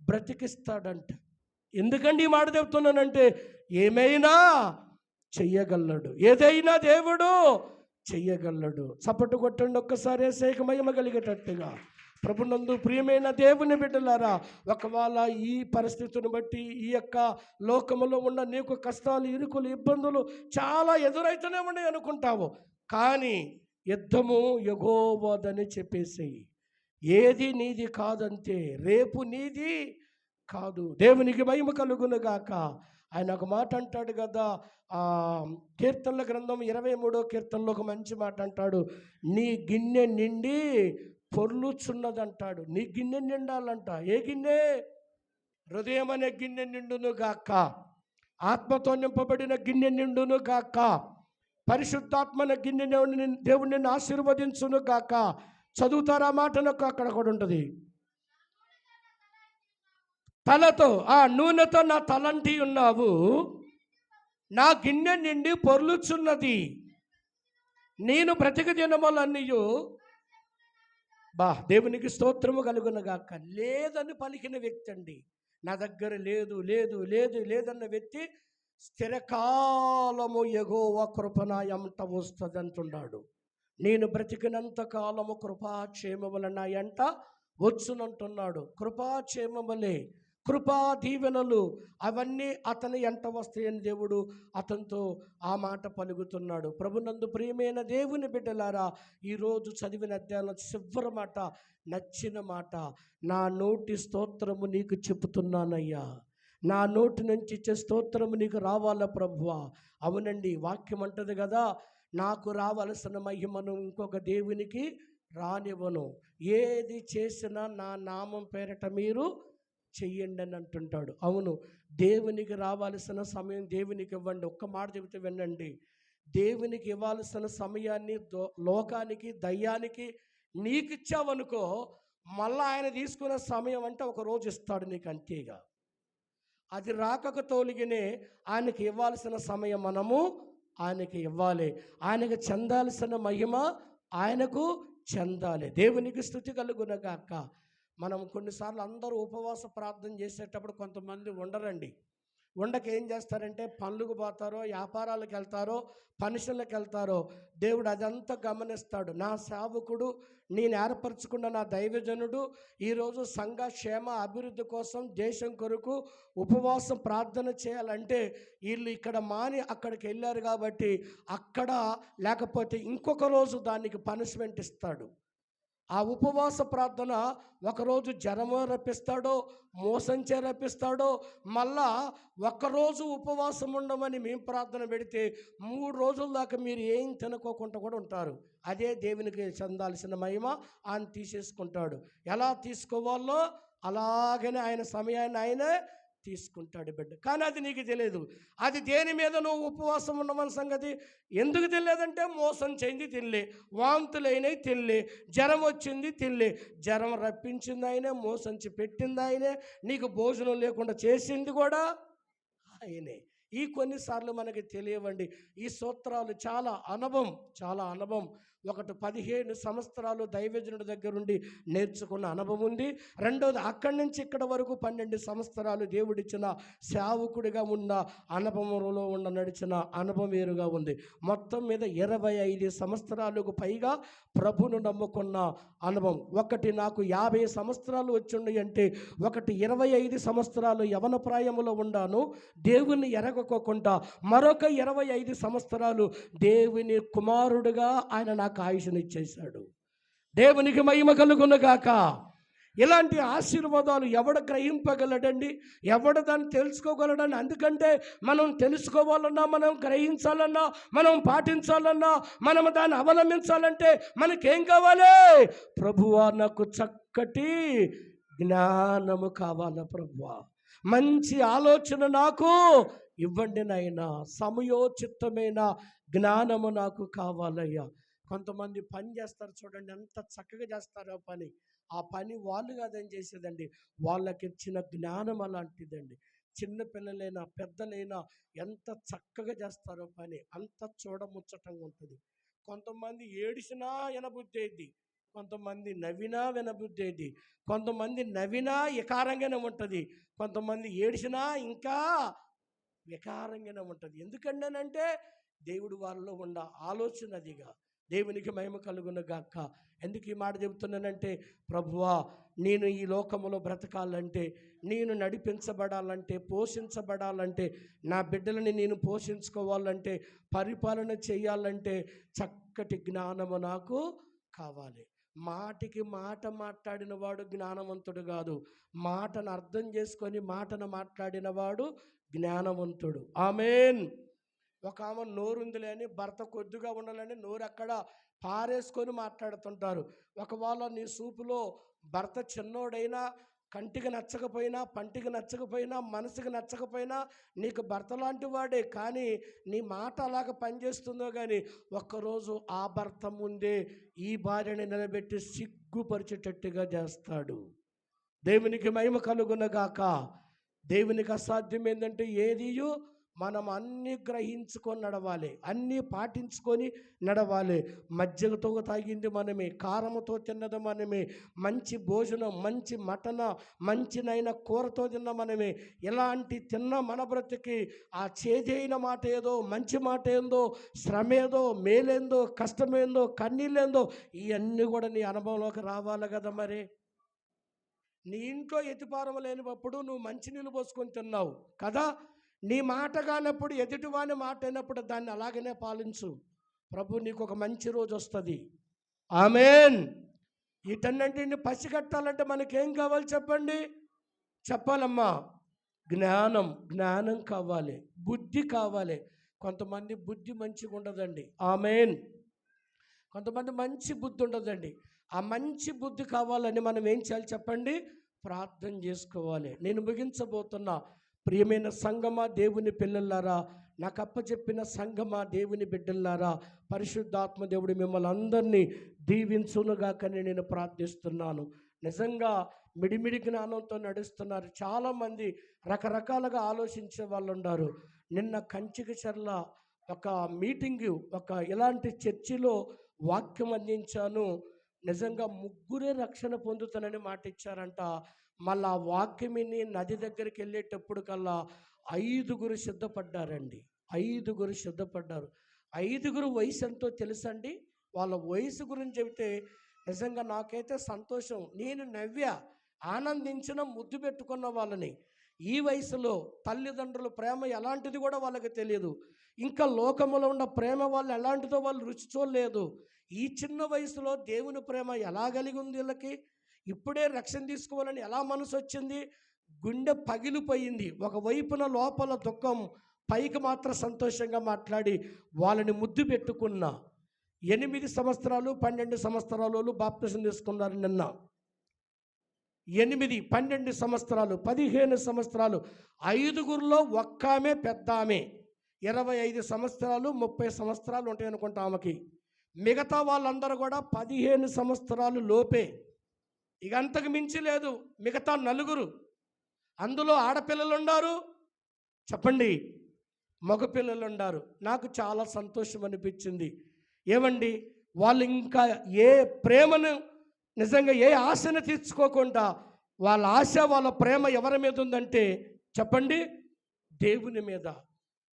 బ్రతికిస్తాడంట. ఎందుకండి ఈ మాట చెప్తున్నానంటే, ఏమైనా చెయ్యగలడు, ఏదైనా దేవుడు చెయ్యగలడు. చప్పట్లు కొట్టండి ఒక్కసారి యేసయ్యకు మహిమ కలిగేటట్టుగా. ప్రభునందు ప్రియమైన దేవుని బిడ్డలారా, ఒకవేళ ఈ పరిస్థితిని బట్టి ఈ యొక్క లోకములో ఉన్న నీకు కష్టాలు, ఇరుకులు, ఇబ్బందులు చాలా ఎదురైతేనే ఉన్నాయి అనుకుంటావు. కానీ యుద్ధము యెహోవాదని చెప్పేసేయి. ఏది నీది కాదంతే, రేపు నీది కాదు. దేవునికి మహిమ కలుగును గాక. ఆయన ఒక మాట అంటాడు కదా, కీర్తనల గ్రంథం 23వ కీర్తనలో ఒక మంచి మాట అంటాడు. నీ గిన్నె నిండి పొర్లుచున్నది అంటాడు. నీ గిన్నె నిండాలంట. ఏ గిన్నె? హృదయం అనే గిన్నె నిండును గాక, ఆత్మతో నింపబడిన గిన్నె నిండును గాక, పరిశుద్ధాత్మన గిన్నె దేవుడిని ఆశీర్వదించును గాక. చదువుతారా మాటనకు? అక్కడ కూడా ఉంటుంది. తలతో నూనెతో నా తలంటి ఉన్నావు, నా గిన్నె నిండి పొర్లుచున్నది, నేను బ్రతికి దినములన్నీయు దేవునికి స్తోత్రము కలుగునగాక. లేదని పలికిన వ్యక్తి అండి. నా దగ్గర లేదు లేదు లేదు లేదన్న వ్యక్తి స్థిరకాలము యెహోవా కృప నా ఎంట వస్తుంది అంటున్నాడు. నేను బ్రతికినంత కాలము కృపాక్షేమముల నా ఎంట వచ్చునంటున్నాడు. కృపాక్షేమములే, కృపా దీవెనలు అవన్నీ అతని ఎంట వస్తాయని దేవుడు అతనితో ఆ మాట పలుకుతున్నాడు. ప్రభునందు ప్రియమైన దేవుని బిడ్డలారా, ఈరోజు చదివిన అధ్యాయంలో చివరి మాట, నచ్చిన మాట, నా నోటి స్తోత్రము నీకు చెబుతున్నానయ్యా, నా నోటి నుంచి ఇచ్చే స్తోత్రము నీకు రావాలా ప్రభువా. అవునండి, వాక్యం అంటది కదా, నాకు రావలసిన మహిమను ఇంకొక దేవునికి రానివ్వను, ఏది చేసినా నా నామం పేరట మీరు చెయ్యండి అని అంటుంటాడు. అవును, దేవునికి రావాల్సిన సమయం దేవునికి ఇవ్వండి. ఒక్క మాట చెబితే వినండి, దేవునికి ఇవ్వాల్సిన సమయాన్ని లోకానికి, దయ్యానికి నీకు ఇచ్చావనుకో, మళ్ళీ ఆయన తీసుకునే సమయం అంటే ఒక రోజు ఇస్తాడు నీకు, అంతేగా. అది రాకకు తోలిగినే ఆయనకి ఇవ్వాల్సిన సమయం మనము ఆయనకి ఇవ్వాలి. ఆయనకు చెందాల్సిన మహిమ ఆయనకు చెందాలి. దేవునికి స్తుతి కలుగునగాక. మనం కొన్నిసార్లు అందరూ ఉపవాస ప్రార్థన చేసేటప్పుడు కొంతమంది ఉండరండి. ఉండక ఏం చేస్తారంటే పనులకు పోతారో, వ్యాపారాలకు వెళ్తారో, ఫంక్షన్లకు వెళ్తారో. దేవుడు అదంతా గమనిస్తాడు. నా సేవకుడు, నేను ఏర్పరచుకున్న నా దైవజనుడు ఈరోజు సంఘ క్షేమ అభివృద్ధి కోసం దేశం కొరకు ఉపవాసం ప్రార్థన చేయాలంటే వీళ్ళు ఇక్కడ మాని అక్కడికి వెళ్ళారు కాబట్టి అక్కడ లేకపోతే ఇంకొక రోజు దానికి పనిష్మెంట్ ఇస్తాడు. ఆ ఉపవాస ప్రార్థన ఒకరోజు జ్వరమో రప్పిస్తాడో, మోసంచే రప్పిస్తాడో, మళ్ళా ఒక్కరోజు ఉపవాసం ఉండమని మేము ప్రార్థన పెడితే 3 రోజుల దాకా మీరు ఏం తినుకోకుండా కూడా ఉంటారు. అదే దేవునికి చెందాల్సిన మహిమ ఆయన తీసేసుకుంటాడు. ఎలా తీసుకోవాలో అలాగనే ఆయన సమయాన్ని ఆయనే తీసుకుంటాడు బిడ్డ. కానీ అది నీకు తెలియదు. అది దేని మీద నువ్వు ఉపవాసం ఉండమని సంగతి ఎందుకు తెలియదంటే, మోసం చేయింది తినలే, వాంతులైనవి తినలే, జ్వరం వచ్చింది తినలే. జ్వరం రప్పించింది ఆయనే, మోసంచి పెట్టింది ఆయనే, నీకు భోజనం లేకుండా చేసింది కూడా ఆయనే. ఈ కొన్నిసార్లు మనకి తెలియవండి. ఈ సూత్రాలు చాలా అనుభవం. ఒకటి 15 సంవత్సరాలు దైవజనుడి దగ్గరుండి నేర్చుకున్న అనుభవం ఉంది. రెండోది అక్కడి నుంచి ఇక్కడ వరకు 12 సంవత్సరాలు దేవుడిచ్చిన సేవకుడిగా ఉన్న అనుభవంలో నడిచిన అనుభవం వేరుగా ఉంది. మొత్తం మీద 25 సంవత్సరాలకు పైగా ప్రభును నమ్ముకున్న అనుభవం. ఒకటి నాకు 50 సంవత్సరాలు వచ్చింది అంటే, ఒకటి 25 సంవత్సరాలు యవన ప్రాయములో ఉన్నాను దేవుని ఎరగకోకుండా, మరొక 25 సంవత్సరాలు దేవుని కుమారుడుగా ఆయన నాకు ఆయుష్నిచ్చేశాడు. దేవునికి మహిమ కలుగునుగాక. ఇలాంటి ఆశీర్వాదాలు ఎవడ గ్రహింపగలడండి? ఎవడ దాన్ని తెలుసుకోగలడని? అందుకంటే మనం తెలుసుకోవాలన్నా, మనం గ్రహించాలన్నా, మనం పాటించాలన్నా, మనం దాన్ని అవలంబించాలంటే మనకేం కావాలి? ప్రభువా నాకు చక్కటి జ్ఞానము కావాలా ప్రభువా, మంచి ఆలోచన నాకు ఇవ్వండి నాయనా, సమయోచితమైన జ్ఞానము నాకు కావాలయ్యా. కొంతమంది పని చేస్తారు చూడండి, ఎంత చక్కగా చేస్తారో పని. ఆ పని వాళ్ళు కాదని చేసేదండి, వాళ్ళకి ఇచ్చిన జ్ఞానం అలాంటిదండి. చిన్నపిల్లలైనా పెద్దలైనా ఎంత చక్కగా చేస్తారో పని, అంత చూడముచ్చటంగా ఉంటుంది. కొంతమంది ఏడిసినా వినబుద్ధేది, కొంతమంది నవ్వినా వినబుద్ధేది, కొంతమంది నవ్వినా వికారంగానే ఉంటుంది, కొంతమంది ఏడిసినా ఇంకా వికారంగానే ఉంటుంది. ఎందుకంటేనంటే దేవుడు వాళ్ళలో ఉన్న ఆలోచన అదిగా. దేవునికి మహిమ కలుగును గాక. ఎందుకు ఈ మాట చెబుతున్నానంటే, ప్రభువా నేను ఈ లోకములో బ్రతకాలంటే, నేను నడిపించబడాలంటే, పోషించబడాలంటే, నా బిడ్డలని నేను పోషించుకోవాలంటే, పరిపాలన చేయాలంటే చక్కటి జ్ఞానము నాకు కావాలి. మాటికి మాట మాట్లాడిన వాడు జ్ఞానవంతుడు కాదు, మాటను అర్థం చేసుకొని మాటను మాట్లాడిన వాడు జ్ఞానవంతుడు. ఆమేన్. ఒక ఆమె నోరుందిలే అని భర్త కొద్దిగా ఉండాలని నోరు అక్కడ పారేసుకొని మాట్లాడుతుంటారు. ఒకవేళ నీ సూపులో భర్త చిన్నోడైనా, కంటికి నచ్చకపోయినా, పంటికి నచ్చకపోయినా, మనసుకి నచ్చకపోయినా నీకు భర్త లాంటి వాడే, కానీ నీ మాట అలాగ పనిచేస్తుందో కానీ ఒక్కరోజు ఆ భర్త ముందే ఈ భార్యని నిలబెట్టి సిగ్గుపరిచేటట్టుగా చేస్తాడు. దేవునికి మహిమ కలుగునగాక. దేవునికి అసాధ్యం ఏంటంటే ఏదియు మనం అన్నీ గ్రహించుకొని నడవాలి, అన్నీ పాటించుకొని నడవాలి. మజ్జిగతో తాగింది మనమే, కారముతో తిన్నది మనమే, మంచి భోజనం, మంచి మటన, మంచినైన కూరతో తిన్న మనమే. ఇలాంటి తిన్న మన బ్రతికి ఆ చేదైన మాట ఏదో, మంచి మాట ఏందో, శ్రమ ఏదో, మేలేందో, కష్టమేందో, కన్నీళ్ళేందో, ఇవన్నీ కూడా నీ అనుభవంలోకి రావాలి కదా. మరి నీ ఇంట్లో ఎతిపారం లేనినప్పుడు నువ్వు మంచినీళ్ళు పోసుకొని తిన్నావు కదా. నీ మాట కానప్పుడు, ఎదుటివాని మాట అయినప్పుడు దాన్ని అలాగనే పాలించు. ప్రభు నీకు ఒక మంచి రోజు వస్తుంది. ఆమేన్. వీటన్నింటిని పసిగట్టాలంటే మనకేం కావాలి చెప్పండి? చెప్పాలమ్మా, జ్ఞానం కావాలి, బుద్ధి కావాలి. కొంతమంది బుద్ధి మంచిగా ఉండదండి. ఆమేన్. కొంతమంది మంచి బుద్ధి ఉండదండి. ఆ మంచి బుద్ధి కావాలని మనం ఏం చేయాలి చెప్పండి? ప్రార్థన చేసుకోవాలి. నేను ముగించబోతున్నా. ప్రియమైన సంఘమా, దేవుని పిల్లలారా, నాకు అప్పచెప్పిన సంఘమా, దేవుని బిడ్డలారా, పరిశుద్ధాత్మ దేవుడు మిమ్మల్ని అందరినీ దీవించునుగాకని నేను ప్రార్థిస్తున్నాను. నిజంగా మిడిమిడి జ్ఞానంతో నడుస్తున్నారు చాలామంది, రకరకాలుగా ఆలోచించే వాళ్ళు ఉన్నారు. నిన్న కంచికచర్ల ఒక మీటింగు, ఒక ఇలాంటి చర్చిలో వాక్యం అందించాను. నిజంగా 3 రక్షణ పొందుతానని మాట ఇచ్చారంట. మళ్ళీ ఆ వాక్యమిని నది దగ్గరికి వెళ్ళేటప్పుడు కల్లా 5 సిద్ధపడ్డారండి. 5 సిద్ధపడ్డారు. 5 వయసు ఎంతో తెలుసండి. వాళ్ళ వయసు గురించి చెబితే నిజంగా నాకైతే సంతోషం. నేను నవ్వా, ఆనందించిన, ముద్దు పెట్టుకున్న వాళ్ళని. ఈ వయసులో తల్లిదండ్రుల ప్రేమ ఎలాంటిది కూడా వాళ్ళకి తెలియదు. ఇంకా లోకములో ఉన్న ప్రేమ వాళ్ళు ఎలాంటిదో వాళ్ళు రుచి చూడలేదు. ఈ చిన్న వయసులో దేవుని ప్రేమ ఎలా కలిగి ఉంది వీళ్ళకి? ఇప్పుడే రక్షణ తీసుకోవాలని ఎలా మనసు వచ్చింది? గుండె పగిలిపోయింది. ఒకవైపున లోపల దుఃఖం, పైకి మాత్రం సంతోషంగా మాట్లాడి వాళ్ళని ముద్దు పెట్టుకున్న 8 సంవత్సరాలు 12 సంవత్సరాలు బాప్తిసం తీసుకున్నారు. నిన్న 8, 12 సంవత్సరాలు, 15 సంవత్సరాలు, 5గురిలో ఒక్క ఆమె పెద్ద ఆమె 25 సంవత్సరాలు 30 సంవత్సరాలు ఉంటాయి అనుకుంటా ఆమెకి. మిగతా వాళ్ళందరూ కూడా 15 సంవత్సరాలు లోపే, ఇక అంతకు మించి లేదు. మిగతా 4, అందులో ఆడపిల్లలు ఉన్నారు. చెప్పండి, మగపిల్లలు ఉన్నారు. నాకు చాలా సంతోషం అనిపించింది. ఏమండి, వాళ్ళు ఇంకా ఏ ప్రేమను, నిజంగా ఏ ఆశను తీర్చుకోకుండా వాళ్ళ ఆశ, వాళ్ళ ప్రేమ ఎవరి మీద ఉందంటే చెప్పండి, దేవుని మీద.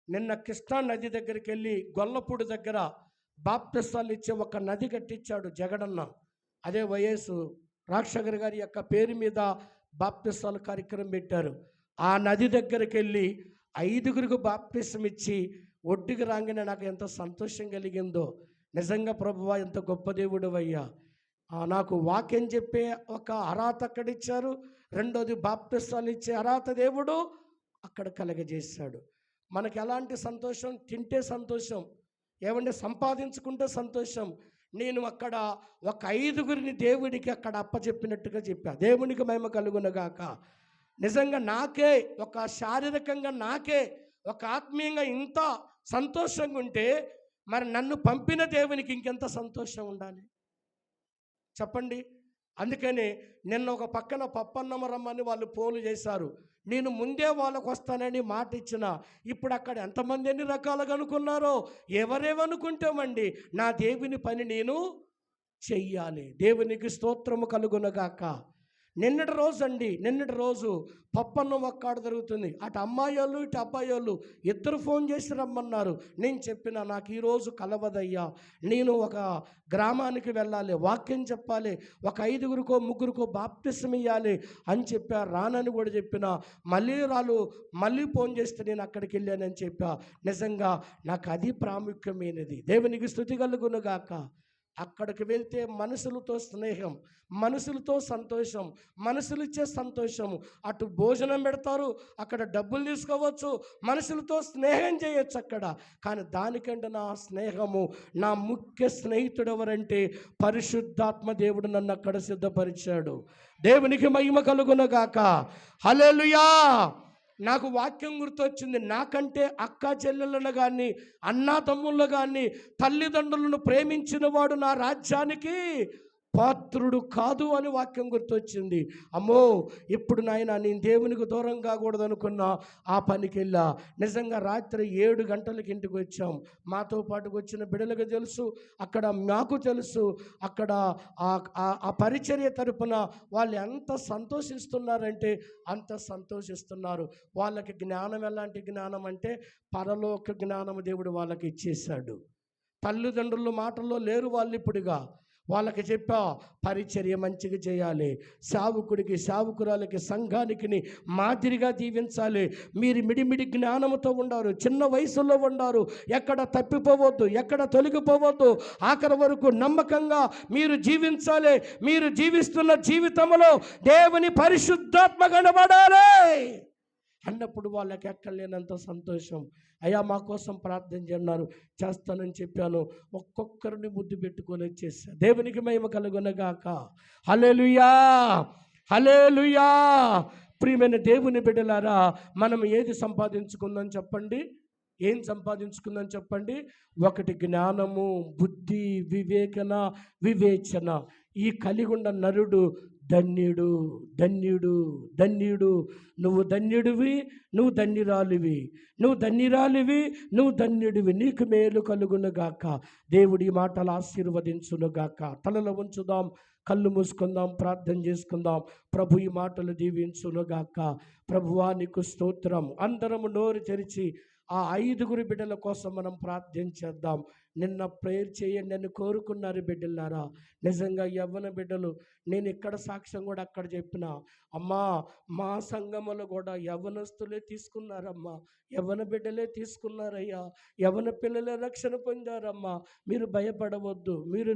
నిన్న కృష్ణా నది దగ్గరికి వెళ్ళి గొల్లపూడి దగ్గర బాప్తిస్తాలు ఇచ్చే ఒక నది కట్టించాడు జగడన్న. అదే వైఎస్ రాజశేఖర్ గారి యొక్క పేరు మీద బాప్తిస్తాల కార్యక్రమం పెట్టారు. ఆ నది దగ్గరికి వెళ్ళి 5గురికి బాప్తిసం ఇచ్చి ఒడ్డుకి రాగానే నాకు ఎంత సంతోషం కలిగిందో. నిజంగా ప్రభువా, ఎంత గొప్ప దేవుడు అయ్యా. నాకు వాక్యం చెప్పే ఒక అర్హత అక్కడ ఇచ్చారు, రెండోది బాప్తిస్తాలు ఇచ్చే అర్హత దేవుడు అక్కడ కలగజేశాడు. మనకి ఎలాంటి సంతోషం? తింటే సంతోషం, ఏమంటే సంపాదించుకుంటే సంతోషం. నేను అక్కడ ఒక 5గురిని దేవుడికి అక్కడ అప్పచెప్పినట్టుగా చెప్పా. దేవునికి మహిమ కలుగునగాక. నిజంగా నాకే ఒక శారీరకంగా, నాకే ఒక ఆత్మీయంగా ఇంత సంతోషంగా ఉంటే మరి నన్ను పంపిన దేవునికి ఇంకెంత సంతోషం ఉండాలి చెప్పండి. అందుకని నిన్న ఒక పక్కన పప్పన్నమ రమ్మని వాళ్ళు పోలు చేశారు. నేను ముందే వాళ్ళకు వస్తానని మాట ఇచ్చిన. ఇప్పుడు అక్కడ ఎంతమంది ఎన్ని రకాలుగా అనుకున్నారో, ఎవరేమనుకుంటామండి. నా దేవుని పని నేను చెయ్యాలి. దేవునికి స్తోత్రము కలుగునగాక. నిన్నటి రోజు పప్పన్నం ఒక్కాడు జరుగుతుంది. అటు అమ్మాయి వాళ్ళు ఇటు అబ్బాయి వాళ్ళు ఇద్దరు ఫోన్ చేసి రమ్మన్నారు. నేను చెప్పిన, నాకు ఈరోజు కలవదయ్యా, నేను ఒక గ్రామానికి వెళ్ళాలి, వాక్యం చెప్పాలి, ఒక 5గురికో 3గురికో బాప్తిసం ఇవ్వాలి అని చెప్పారు. రానని కూడా చెప్పిన. మళ్ళీ ఫోన్ చేస్తే నేను అక్కడికి వెళ్ళానని చెప్పా. నిజంగా నాకు అది ప్రాముఖ్యమైనది. దేవునికి స్తుతి కలుగునుగాక. అక్కడికి వెళ్తే మనుషులతో స్నేహం, మనుషులతో సంతోషం, మనుషులు ఇచ్చే సంతోషము. అటు భోజనం పెడతారు, అక్కడ డబ్బులు తీసుకోవచ్చు, మనుషులతో స్నేహం చేయొచ్చు అక్కడ. కానీ దానికంటే నా స్నేహము, నా ముఖ్య స్నేహితుడు ఎవరంటే పరిశుద్ధాత్మ దేవుడు నన్ను అక్కడ సిద్ధపరిచాడు. దేవునికి మహిమ కలుగునగాక. హల్లెలూయా. నాకు వాక్యం గుర్తొచ్చింది. నాకంటే అక్క చెల్లెలను కానీ, అన్నా తమ్ముళ్ళు కానీ, తల్లిదండ్రులను ప్రేమించిన వాడు నా రాజ్యానికి పాత్రుడు కాదు అని వాక్యం గుర్తొచ్చింది. అమ్మో, ఇప్పుడు నాయన నేను దేవునికి దూరం కాకూడదు అనుకున్నా, ఆ పనికి వెళ్ళా. నిజంగా రాత్రి 7 గంటలకి ఇంటికి వచ్చాం. మాతో పాటుకు వచ్చిన బిడ్డలకు తెలుసు, అక్కడ మాకు తెలుసు, అక్కడ ఆ పరిచర్య తరపున వాళ్ళు ఎంత సంతోషిస్తున్నారంటే అంత సంతోషిస్తున్నారు. వాళ్ళకి జ్ఞానం ఎలాంటి జ్ఞానం అంటే పరలోక జ్ఞానం దేవుడు వాళ్ళకి ఇచ్చేశాడు. తల్లిదండ్రుల మాటల్లో లేరు వాళ్ళు. ఇప్పుడుగా వాళ్ళకి చెప్పా, పరిచర్య మంచిగా చేయాలి, సేవకుడికి సేవకురాలకి సంఘానికి మాదిరిగా దీవించాలి. మీరు మిడిమిడి జ్ఞానంతో ఉండారు, చిన్న వయసులో ఉండారు, ఎక్కడ తప్పిపోవద్దు, ఎక్కడ తొలగిపోవద్దు, ఆఖరి వరకు నమ్మకంగా మీరు జీవించాలి. మీరు జీవిస్తున్న జీవితంలో దేవుని పరిశుద్ధాత్మ కనబడాలి అన్నప్పుడు వాళ్ళకి ఎక్కలేనంత సంతోషం. అయ్యా మా కోసం ప్రార్థన చేయన్నారు, చేస్తానని చెప్పాను. ఒక్కొక్కరిని ముద్దు పెట్టుకొని వచ్చేసా. దేవునికి మహిమ కలుగునగాక. హల్లెలూయా, హల్లెలూయా. ప్రియమైన దేవుని బిడ్డలారా, మనం ఏది సంపాదించుకుందని చెప్పండి? ఏం సంపాదించుకుందని చెప్పండి? ఒకటి జ్ఞానము, బుద్ధి, వివేచన. ఈ కలిగుండ నరుడు ధన్యుడు, ధన్యుడు, ధన్యుడు. నువ్వు ధన్యుడివి, నువ్వు ధన్యురాలివి, నువ్వు ధన్యురాలివి, నువ్వు ధన్యుడివి. నీకు మేలు కలుగునుగాక. దేవుడి మాటలు ఆశీర్వదించునుగాక. తలలో ఉంచుదాం, కళ్ళు మూసుకుందాం, ప్రార్థన చేసుకుందాం. ప్రభు ఈ మాటలు దీవించునుగాక. ప్రభువా నీకు స్తోత్రం. అందరము నోరు తెరిచి ఆ 5గురి బిడ్డల కోసం మనం ప్రార్థన చేద్దాం. నిన్న ప్రేయర్ చేయండి అని కోరుకున్నారు బిడ్డలారా. నిజంగా యవ్వన బిడ్డలు, నేను ఇక్కడ సాక్ష్యం కూడా అక్కడ చెప్పిన. అమ్మా, మా సంఘములో కూడా యవ్వనస్తులే తీసుకున్నారమ్మా, యవ్వన బిడ్డలే తీసుకున్నారయ్యా, యవ్వన పిల్లలే రక్షణ పొందారమ్మా. మీరు భయపడవద్దు, మీరు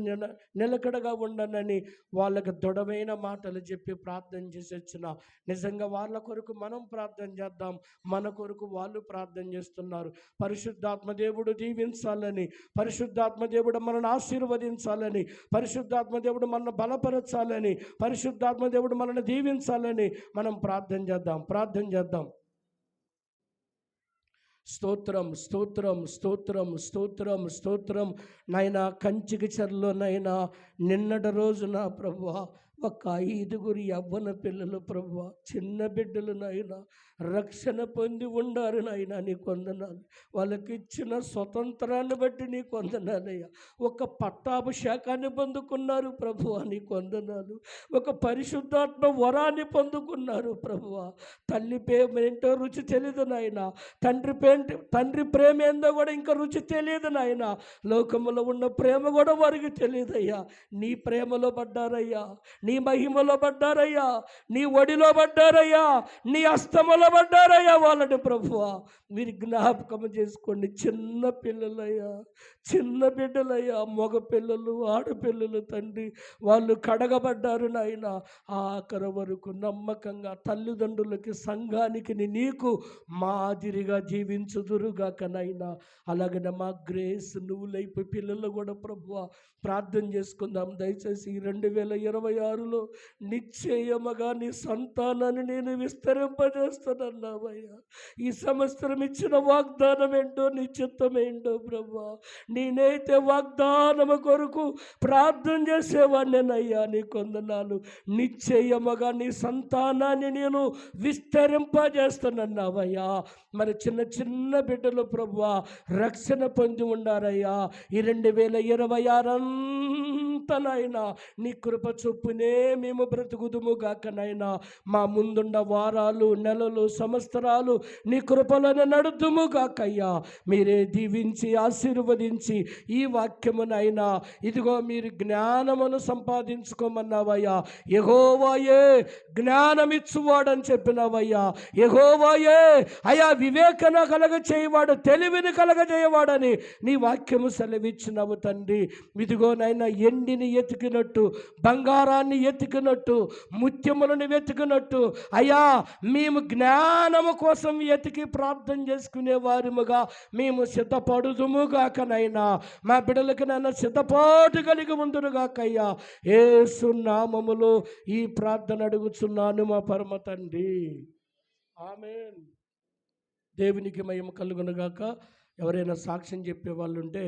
నిలకడగా ఉండనని వాళ్ళకి దృఢమైన మాటలు చెప్పి ప్రార్థన చేసి వచ్చిన. నిజంగా వాళ్ళ కొరకు మనం ప్రార్థన చేద్దాం, మన కొరకు వాళ్ళు ప్రార్థన చేస్తున్నారు. పరిశుద్ధాత్మ దేవుడు దీవించాలని, పరిశుద్ధాత్మ దేవుడు మనల్ని ఆశీర్వదించాలని, పరిశుద్ధాత్మ దేవుడు మనల్ని బలపరచాలని, పరిశుద్ధాత్మ దేవుడు మనల్ని దీవించాలని మనం ప్రార్థన చేద్దాం. స్తోత్రం, స్తోత్రం, స్తోత్రం, స్తోత్రం, స్తోత్రం. నాయన కంచికి చెరలో నైనా నిన్నటి రోజున ప్రభువా ఒక 5 యవ్వన పిల్లలు ప్రభువా, చిన్న బిడ్డలు నాయన, రక్షణ పొంది ఉండారు నాయన. నీకు వందనాలు. వాళ్ళకి ఇచ్చిన స్వతంత్రాన్ని బట్టి నీకు వందనాలయ్యా. ఒక పట్టాభిషేకాన్ని పొందుకున్నారు ప్రభువా, నీకు వందనాలు. ఒక పరిశుద్ధాత్మ వరాన్ని పొందుకున్నారు ప్రభువా. తల్లి ప్రేమ ఏంటో రుచి తెలియదు నాయన, తండ్రి ప్రేమ ఏందో కూడా ఇంకా రుచి తెలియదు నాయన. లోకములో ఉన్న ప్రేమ కూడా వారికి తెలియదయ్యా. నీ ప్రేమలో పడ్డారయ్యా, నీ మహిమలో పడ్డారయ్యా, నీ ఒడిలో పడ్డారయ్యా, నీ హస్తములో పడ్డారయ్యా వాళ్ళని ప్రభువా. మీరు జ్ఞాపకం చేసుకోండి. చిన్న పిల్లలయ్యా, చిన్న బిడ్డలయ్యా, మగ పిల్లలు, ఆడపిల్లలు తండ్రి, వాళ్ళు కడగబడ్డారు నాయన. ఆఖరి వరకు నమ్మకంగా తల్లిదండ్రులకి, సంఘానికి నీకు మాదిరిగా జీవించుదురుగాక నాయన. అలాగనే మా గ్రేస్ నువ్వు లేపి పిల్లలు కూడా ప్రభువా ప్రార్థన చేసుకుందాం. దయచేసి ఈ 2026లో నిశ్చయముగా నీ సంతానాన్ని నేను విస్తరింపజేస్తానన్నావయ్యా. ఈ సంవత్సరం ఇచ్చిన వాగ్దానం ఏంటో, నీ చిత్తం ఏంటో ప్రభువా. నేనైతే వాగ్దానము కొరకు ప్రార్థన చేసేవాడినేనయ్యా. నీ కొందనాలు. నిశ్చయముగా నీ సంతానాన్ని నేను విస్తరింపజేస్తానన్నావయ్యా. మరి చిన్న చిన్న బిడ్డలు ప్రభువా రక్షణ పొంది ఉండారయ్యా. ఈ 2026 అంతనైనా నీ కృప చొప్పునే మేము బ్రతుకుదుము గాకనైనా. మా ముందున్న వారాలు, నెలలు, సంవత్సరాలు నీ కృపలను నడుదుము గాకయ్యా. మీరే దీవించి ఆశీర్వదించి ఈ వాక్యమునైనా ఇదిగో మీరు జ్ఞానమును సంపాదించుకోమన్నావయ్యా. యెహోవాయే జ్ఞానమిచ్చువాడని చెప్పినావయ్యా. యెహోవాయే అయా వివేకన కలగ చేయవాడు, తెలివిని కలగజేయవాడని నీ వాక్యము సెలవిచ్చినవు తండ్రి. ఇదిగో నైనా ఎండిని ఎతికినట్టు, బంగారాన్ని ఎతికినట్టు, ముత్యములను వెతికినట్టు అయ్యా మేము జ్ఞానము కోసం ఎతికి ప్రార్థన చేసుకునే వారిముగా మేము సిద్ధపడుదుముగాకనైనా. మా బిడ్డలకి నన్ను సిద్ధపాటు కలిగి ఉందురుగాకయ్యా. యేసు నామములో ఈ ప్రార్థన అడుగుచున్నాను మా పరమ తండ్రి. ఆమేన్. దేవునికి మహిమ కలుగునుగాక. ఎవరైనా సాక్ష్యం చెప్పే వాళ్ళు ఉంటే